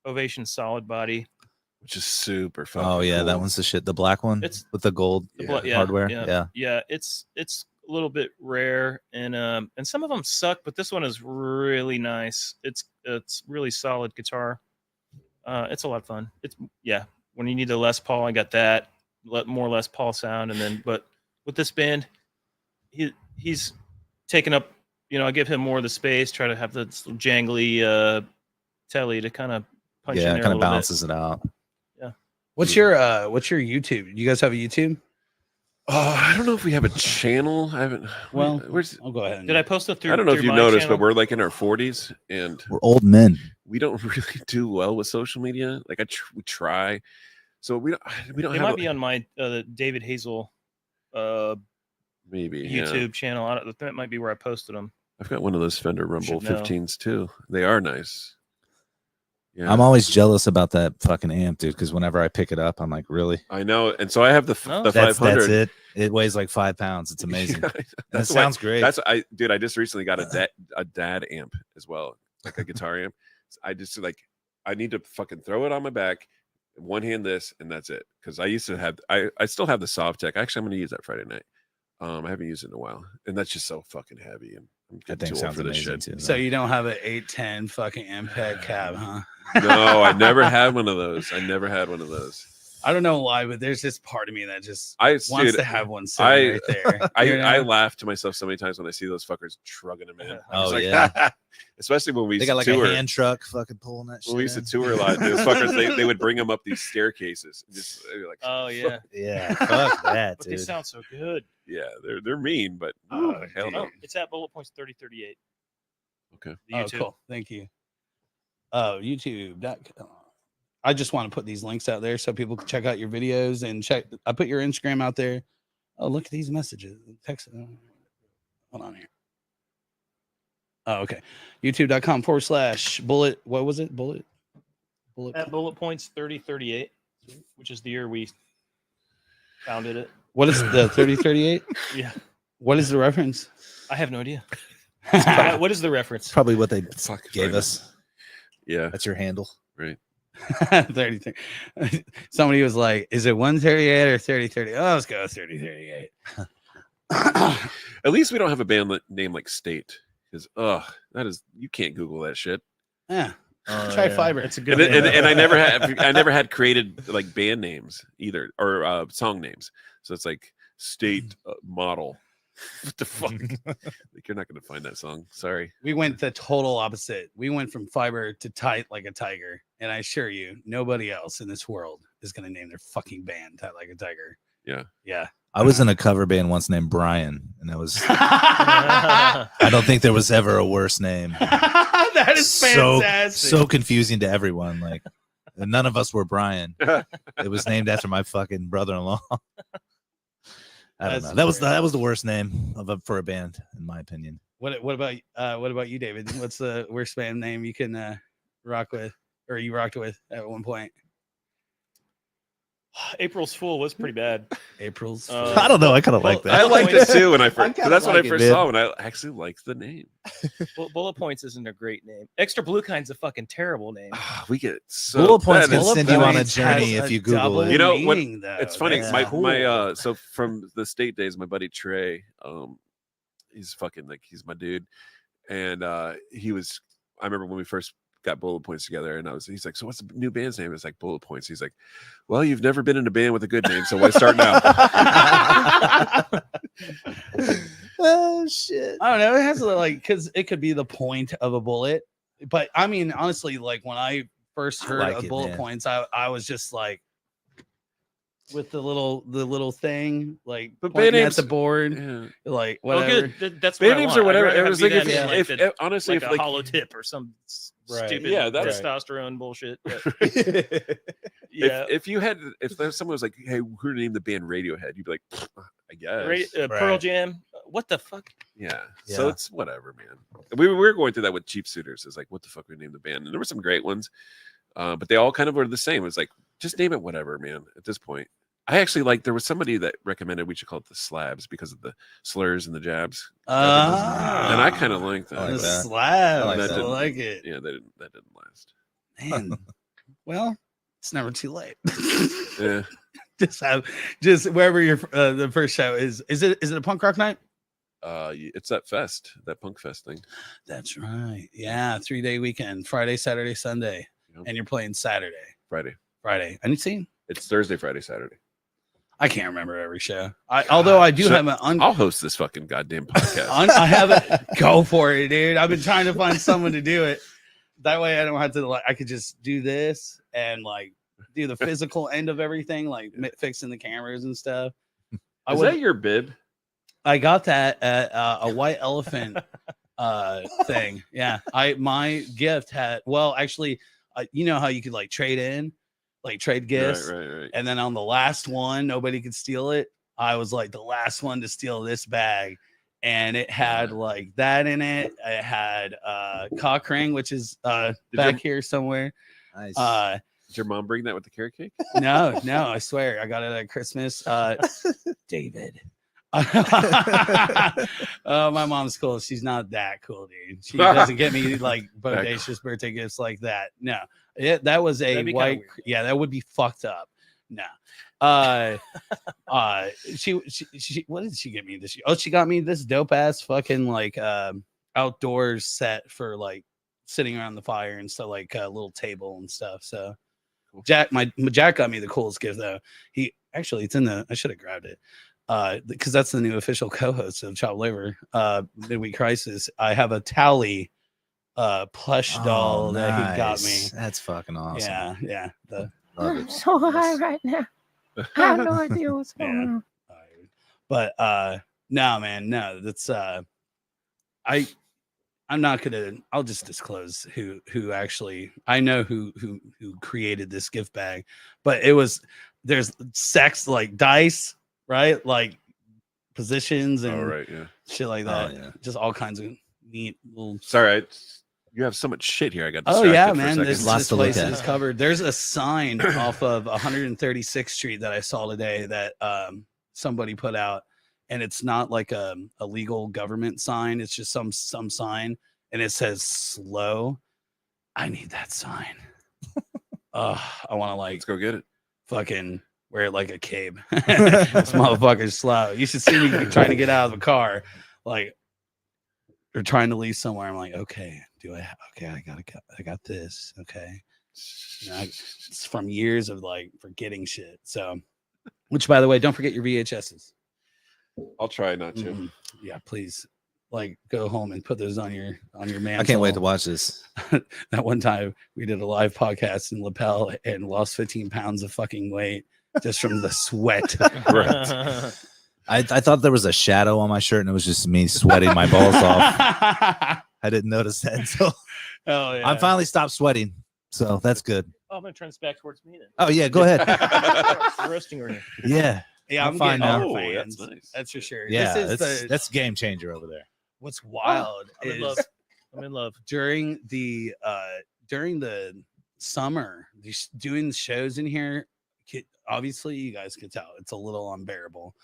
F: Ovation solid body.
E: Which is super fun.
D: Oh yeah, that one's the shit. The black one
F: It's-
D: with the gold
F: The
E: Yeah.
F: blo- yeah,
D: hardware.
F: Yeah,
D: Yeah.
F: It's a little bit rare, and some of them suck, but this one is really nice. It's really solid guitar. It's a lot of fun. when you need the Les Paul, I got that. More Les Paul sound, and then but with this band, he's taken up. I give him more of the space. Try to have the jangly telly to kind of punch in there.
D: Kind of balances it out.
F: Yeah.
C: What's your YouTube? You guys have a YouTube?
E: I don't know if we have a channel. I haven't.
C: Well,
E: where's?
C: I'll go ahead.
F: Did I post it through?
E: I don't know if
F: through
E: you
F: my
E: noticed,
F: channel?
E: but we're like in our 40s, and
D: We're old men.
E: we don't really do well with social media. Like we try, so we don't.
F: They might be on my David Hazel
E: maybe
F: YouTube channel. That might be where I posted them.
E: I've got one of those Fender Rumble
F: Should know.
E: 15s too. They are nice. Yeah.
D: I'm always jealous about that fucking amp, dude, because whenever I pick it up, I'm like, really?
E: I know, and so I have the
F: No.
E: the
D: That's
E: 500.
D: it. It weighs like 5 pounds. It's amazing. And it sounds great.
E: I just recently got a dad amp as well, like a guitar amp. I just I need to fucking throw it on my back, one hand this, and that's it. Because I used to have I still have the Sovtech. Actually, I'm going to use that Friday night. I haven't used it in a while, and that's just so fucking heavy. And I'm getting too old for this shit.
D: too.
C: So you don't have an 810 fucking Ampeg cab, huh?
E: No, I never had one of those.
C: I don't know why, but there's this part of me that just
E: Dude,
C: wants to have one sitting right there.
E: I laugh to myself so many times when I see those fuckers trugging them in.
D: Oh,
E: yeah. Especially when we
D: They got like
E: tour.
D: a hand truck fucking pulling that shit.
E: When we used to
D: in.
E: tour a lot, those fuckers they would bring them up these staircases. Just they'd be like,
F: Oh yeah,
D: Yeah, fuck that,
F: but they
D: dude.
F: sound so good.
E: yeah, they're mean, but
C: Oh,
E: hell no.
F: Oh, it's at bullet points 3038.
E: Okay.
F: The
C: Oh,
F: YouTube.
C: cool. Thank you. Oh, YouTube. I just want to put these links out there so people can check out your videos and check. I put your Instagram out there. Oh, look at these messages. Text. Hold on here. Oh, okay. YouTube.com/bullet. What was it? Bullet.
F: At bullet points 3038, which is the year we founded it.
C: What is the 3038?
F: Yeah,
C: What is the reference?
F: I have no idea. What is the reference?
D: Probably what they
E: Fuck,
D: gave
E: right.
D: us.
E: Yeah,
D: That's your handle.
E: right.
C: 33. Somebody was like, is it 138 or 3030? Oh, let's go 3038.
E: At least we don't have a band name like State, because that is, you can't Google that shit.
C: Yeah. Try Fiber.
F: It's a good.
E: And I never had created like band names either, or song names. So it's like State Model. What the fuck? Like, you're not gonna find that song. Sorry.
C: We went the total opposite. We went from fiber to tight like a tiger. And I assure you, nobody else in this world is going to name their fucking band Tight Like a Tiger.
E: Yeah.
C: Yeah.
D: I was in a cover band once named Brian, and that was. I don't think there was ever a worse name.
C: That is fantastic.
D: So confusing to everyone. Like, none of us were Brian. It was named after my fucking brother-in-law. I don't know. That was the worst name for a band, in my opinion.
C: What about you, David? What's the worst band name you can rock with, or you rocked with at one point?
F: April's Fool was pretty bad.
C: April's.
D: I don't know. I kind of like that.
E: I liked it too when I first.
D: kinda
E: That's when
D: like
E: I
D: it,
E: first
D: man.
E: saw it. And I actually liked the name.
F: Bullet Points isn't a great name. Extra Blue Kind's a fucking terrible name.
E: We get so
D: Bullet points
E: that
D: can
E: is-
D: send you on a
C: Points
D: journey
C: has
D: if
C: a
D: you Google
C: double
D: it.
E: You know, when-
C: meaning, though.
E: It's funny.
C: That's cool.
E: My so from the State days, my buddy Trey, he's fucking like, he's my dude, and he was. I remember when we first got Bullet Points together, and he's like, so what's the new band's name? It's like Bullet Points. He's like, well, you've never been in a band with a good name, so why start now?
D: Oh shit!
C: I don't know. It has because it could be the point of a bullet, but I mean, honestly, like when I first heard
D: like
C: of
D: it,
C: bullet
D: man.
C: points, I was just like, with the little thing, like
E: But
C: pointing
E: band
C: at
E: names-
C: the board,
E: Yeah.
C: like
F: Oh,
C: whatever.
F: good. That's
E: Band
F: what I
E: names
F: want.
E: or
F: I'd
E: whatever.
F: rather
E: It
F: have
E: was
F: be
E: like
F: that
E: if,
F: than,
E: if,
F: the-
E: honestly,
F: like
E: if
F: a
E: like
F: hollow tip or some
C: Right.
F: stupid
E: Yeah, that's-
F: testosterone bullshit. But,
E: if,
F: yeah,
E: if there's someone was like, hey, who named the band Radiohead? You'd be like, I guess.
F: Pearl
D: Right.
F: Jam. What the fuck?
E: Yeah. So
D: Yeah.
E: it's whatever, man. We were going through that with Cheap Suitors. It's like, what the fuck we named the band? And there were some great ones, but they all kind of were the same. It was like, just name it whatever, man. At this point, I actually there was somebody that recommended we should call it the Slabs because of the slurs and the jabs. And I kind of like that.
D: I like
C: the
D: that.
C: slab.
D: I like
C: I
E: that.
C: like it,
E: Yeah, that didn't last.
C: man. Well, it's never too late.
E: Yeah.
C: just wherever your the first show is. Is it a punk rock night?
E: It's that punk fest thing.
C: That's right. Yeah, 3-day weekend, Friday, Saturday, Sunday,
E: Yep.
C: and you're playing Saturday,
E: Friday.
C: Friday. Any scene?
E: It's Thursday, Friday, Saturday.
C: I can't remember every show. Although I do have an
E: I'll host this fucking goddamn podcast.
C: I have it. Go for it, dude. I've been trying to find someone to do it. That way I don't have to I could just do this and do the physical end of everything, fixing the cameras and stuff.
E: Is that your bib?
C: I got that at a white elephant thing. Yeah. My gift had actually you know how you could trade in, trade gifts.
E: Right.
C: And then on the last one, nobody could steal it. I was the last one to steal this bag. And it had that in it. It had cock ring, which is back here somewhere.
D: Nice.
E: Did your mom bring that with the carrot cake?
C: No, I swear. I got it at Christmas. David. Oh, my mom's cool. She's not that cool, dude. She doesn't get me bodacious birthday gifts like that. No, that was a white. Yeah, that would be fucked up. No. She what did she get me this year? Oh, she got me this dope ass fucking outdoors set for sitting around the fire and stuff, a little table and stuff. So Jack got me the coolest gift though. It's in the I should have grabbed it. Because that's the new official co-host of Chop Liver, Midweek Crisis. I have a Tally plush doll that he got me.
D: That's fucking awesome.
C: Yeah.
G: I'm so high right now. I have no idea what's going on.
C: But no, man, no. That's I'm not gonna. I'll just disclose who actually. I know who created this gift bag, but there's sex dice. Right, positions and shit like that.
D: Oh, yeah.
C: Just all kinds of neat little.
E: Sorry, you have so much shit here. I got.
C: Oh yeah, man.
D: This
C: place is covered. There's a sign off of 136th Street that I saw today that somebody put out, and it's not a legal government sign. It's just some sign, and it says "slow." I need that sign. I want to
E: Let's go get it.
C: Fucking. Wear it like a cape. This motherfucker's slow. You should see me trying to get out of the car, or trying to leave somewhere. I'm okay, I got this. Okay. It's from years of forgetting shit. So, which by the way, don't forget your VHSs.
E: I'll try not to.
C: Mm-hmm. Yeah, please. Go home and put those on your mantle.
D: I can't wait to watch this.
C: That one time we did a live podcast in lapel and lost 15 pounds of fucking weight. Just from the sweat.
E: Right.
D: I thought there was a shadow on my shirt and it was just me sweating my balls off. I didn't notice that until I finally stopped sweating. So that's good.
F: Oh, I'm gonna turn this back towards me then.
D: Oh yeah, go ahead.
F: It's roasting right here.
C: Yeah, I'm
D: fine now.
C: Oh, that's
E: nice.
C: That's for sure.
D: Yeah, that's game changer over there.
C: What's wild
F: I'm
C: is
F: in love. I'm in love.
C: during the summer, doing the shows in here. Obviously, you guys can tell it's a little unbearable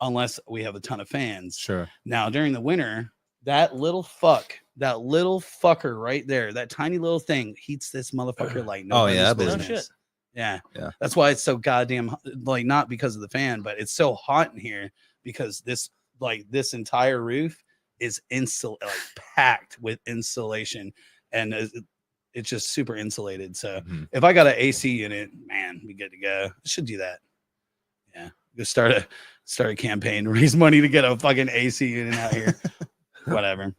C: unless we have a ton of fans.
D: Sure.
C: Now, during the winter, that little fucker right there, that tiny little thing heats this motherfucker like nobody's business.
F: No shit.
C: Yeah.
D: That's
C: why it's so goddamn not because of the fan, but it's so hot in here because this entire roof is packed with insulation and it's just super insulated. So if I got an AC unit, man, we good to go. I should do that. Yeah. Go start a campaign, raise money to get a fucking AC unit out here. Whatever.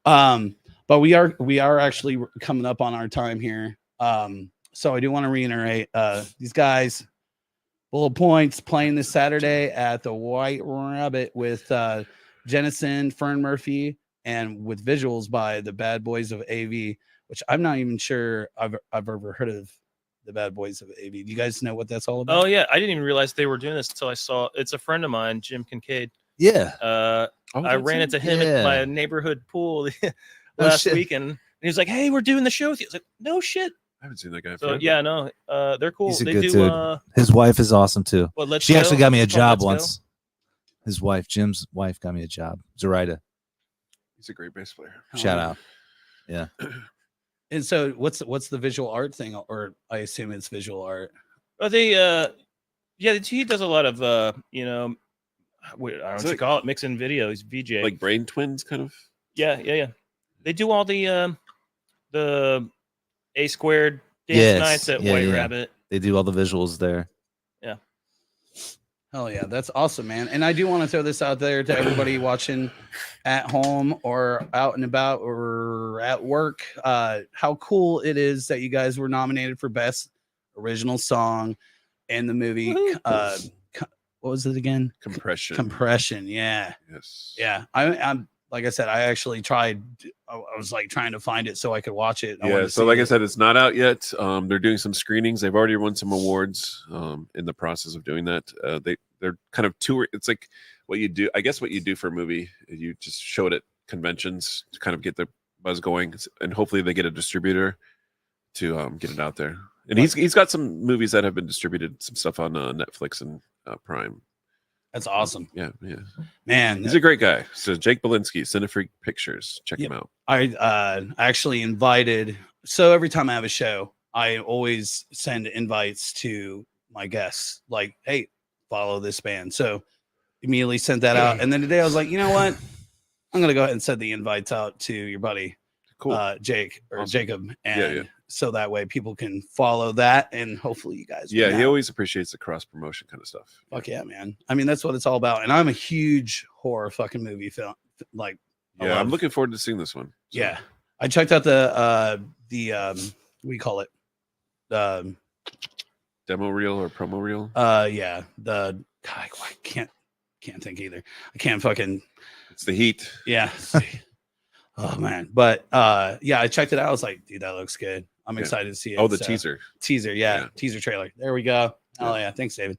C: But we are actually coming up on our time here. So I do want to reiterate these guys, Bullet Points, playing this Saturday at the White Rabbit with Jennison, Fern Murphy, and with visuals by the Bad Boys of AV, which I'm not even sure I've ever heard of the Bad Boys of AV. Do you guys know what that's all about?
F: Oh yeah, I didn't even realize they were doing this until I saw. It's a friend of mine, Jim Kincaid.
D: Yeah.
F: I ran into him at my neighborhood pool last weekend. And he was like, "Hey, we're doing the show with you." I was like, "No shit."
E: I haven't seen that guy.
F: So yeah, no, they're cool.
D: He's a
F: they
D: good
F: do.
D: dude. His wife is awesome too. She actually got me a job once. His wife, Jim's wife, got me a job. Zoraida.
E: He's a great bass player.
D: Shout out. Yeah.
C: And so what's the visual art thing, or I assume it's visual art?
F: Well, he does a lot of I don't know what you call it, mixing video. He's VJ.
E: Like Brain Twins, kind of.
F: Yeah. They do all the A Squared dance nights at White Rabbit.
D: They do all the visuals there.
C: Hell yeah, that's awesome, man. And I do want to throw this out there to everybody watching at home or out and about or at work. How cool it is that you guys were nominated for Best Original Song in the movie. What was it again?
E: Compression.
C: Compression. Yeah.
E: Yes.
C: Yeah. I'm like I said, I actually tried. I was like trying to find it so I could watch it.
E: Yeah. So like I said, it's not out yet. They're doing some screenings. They've already won some awards. In the process of doing that, they're kind of it's like what you do. I guess what you do for a movie, you just show it at conventions to kind of get the buzz going, and hopefully they get a distributor to get it out there. And he's got some movies that have been distributed, some stuff on Netflix and Prime.
C: That's awesome.
E: Yeah,
C: man.
E: He's a great guy. So Jake Belinsky, Cinefreak Pictures. Check him out.
C: I actually invited. So every time I have a show, I always send invites to my guests. Like, hey, follow this band. So immediately sent that out. And then today I was like, you know what? I'm gonna go ahead and send the invites out to your buddy, Jake or awesome. Jacob, and so that way people can follow that, and hopefully you guys.
E: Yeah, he always appreciates the cross promotion kind of stuff.
C: Fuck yeah, man! I mean, that's what it's all about. And I'm a huge horror fucking movie film. Like,
E: yeah, I'm looking forward to seeing this one.
C: So. Yeah, I checked out the what do you call it?
E: Demo reel or promo reel?
C: Yeah, God, I can't think either. I can't fucking.
E: It's the heat.
C: Yeah. Oh man, but yeah, I checked it out. I was like, dude, that looks good. I'm excited to see it.
E: Oh, the teaser,
C: teaser trailer. There we go. Oh yeah, thanks, David.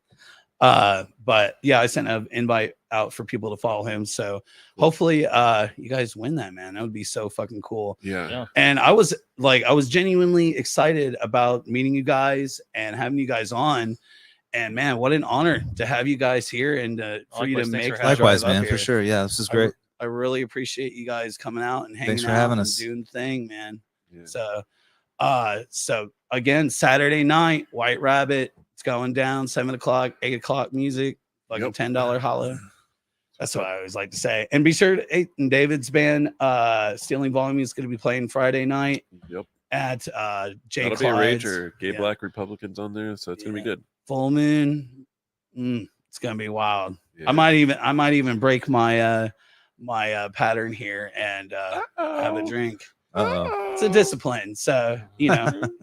C: But yeah, I sent an invite out for people to follow him. So hopefully, you guys win that, man. That would be so fucking cool.
E: Yeah.
C: And I was genuinely excited about meeting you guys and having you guys on. And man, what an honor to have you guys here and for you to make.
D: Likewise, man, for sure. Yeah, this is great.
C: I really appreciate you guys coming out and hanging
D: Thanks for
C: out
D: having
C: and
D: us.
C: doing the thing, man. Yeah. So again, Saturday night, White Rabbit. It's going down 7 o'clock, 8 o'clock music, like a $10 holla. That's what I always like to say. And be sure to and David's band, Stealing Volume, is going to be playing Friday night.
E: Yep.
C: At Jay
E: That'll
C: Clyde's.
E: be a rage or Gay Black Republicans on there, so it's gonna be good.
C: Full moon. It's gonna be wild. Yeah. I might even break my my pattern here and have a drink. It's a discipline, so you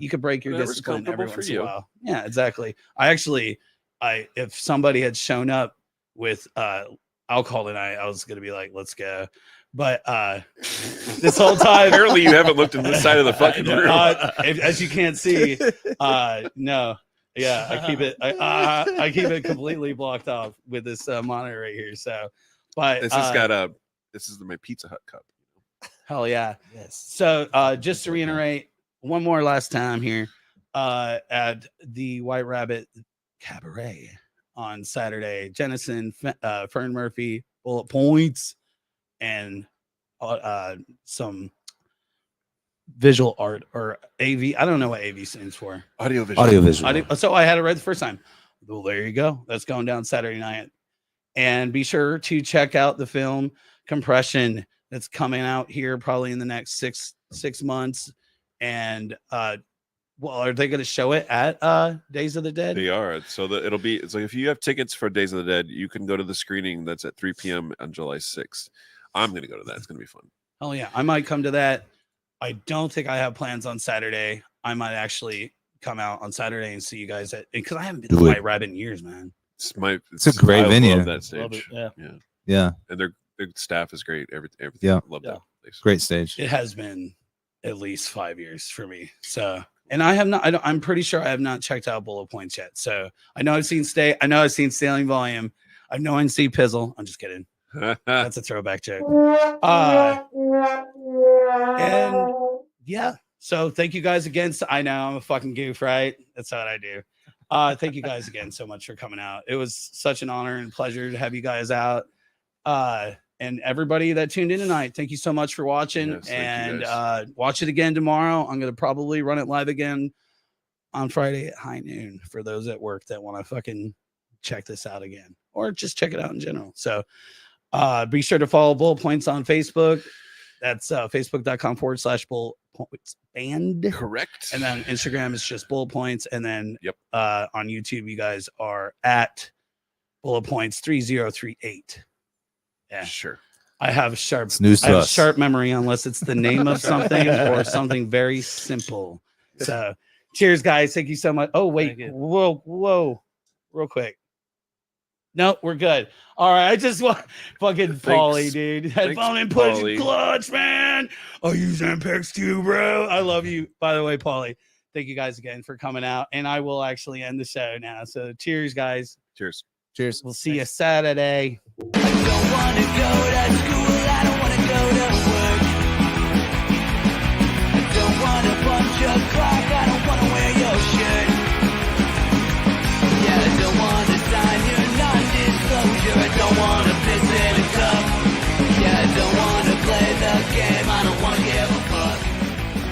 C: could break your discipline every once in a while. Yeah, exactly. If somebody had shown up with alcohol tonight, I was gonna be like, let's go. But this whole time,
E: apparently you haven't looked in this side of the fucking room.
C: As you can't see, no. Yeah, I keep it completely blocked off with this monitor right here. So, but
E: this is my Pizza Hut cup.
C: Hell yeah. Yes. So just to reiterate one more last time here, at the White Rabbit Cabaret on Saturday, Jennison, Fern Murphy, Bullet Points, and some visual art or AV. I don't know what AV stands for.
D: Audiovisual.
C: So I had it right the first time. Well, there you go. That's going down Saturday night. And be sure to check out the film Compression that's coming out here probably in the next six months. And are they going to show it at Days of the Dead?
E: They are. So it's like if you have tickets for Days of the Dead, you can go to the screening that's at 3 p.m. on July 6th. I'm going to go to that. It's going to be fun.
C: Oh yeah, I might come to that. I don't think I have plans on Saturday. I might actually come out on Saturday and see you guys because I haven't been to White Rabbit in years, man.
D: It's a great venue.
E: I love that stage.
D: Yeah.
E: And their staff is great. Everything.
D: Yeah.
E: Love that place.
D: Great stage.
C: It has been at least 5 years for me. So, and I have not. I'm pretty sure I have not checked out Bullet Points yet. So I know I've seen Stealing Volume. I know I see Pizzle. I'm just kidding. That's a throwback joke. And yeah, so thank you guys again. I know I'm a fucking goof, right? That's what I do. Thank you guys again so much for coming out. It was such an honor and pleasure to have you guys out. And everybody that tuned in tonight, thank you so much for watching. Yes, and watch it again tomorrow. I'm going to probably run it live again on Friday at high noon for those at work that want to fucking check this out again or just check it out in general. So be sure to follow Bullet Points on Facebook. That's facebook.com/Bullet Points Band.
E: Correct.
C: And then Instagram is just Bullet Points. And then on YouTube, you guys are at bullet points 3038. Yeah,
E: Sure.
C: I have sharp.
D: It's news
C: I
D: to
C: have
D: us.
C: sharp memory unless it's the name of something or something very simple. So, cheers, guys. Thank you so much. Oh, wait.
F: Thank you.
C: Whoa. Real quick. No, we're good. All right. I just want fucking Paulie, dude. Headphone and push
E: Paulie.
C: clutch, man. I use Ampex too, bro. I love you. By the way, Paulie, thank you guys again for coming out. And I will actually end the show now. So, cheers, guys.
E: Cheers.
D: Cheers.
C: We'll see you Saturday.
H: I don't wanna go to school, I don't wanna go to work. I don't wanna punch a clock,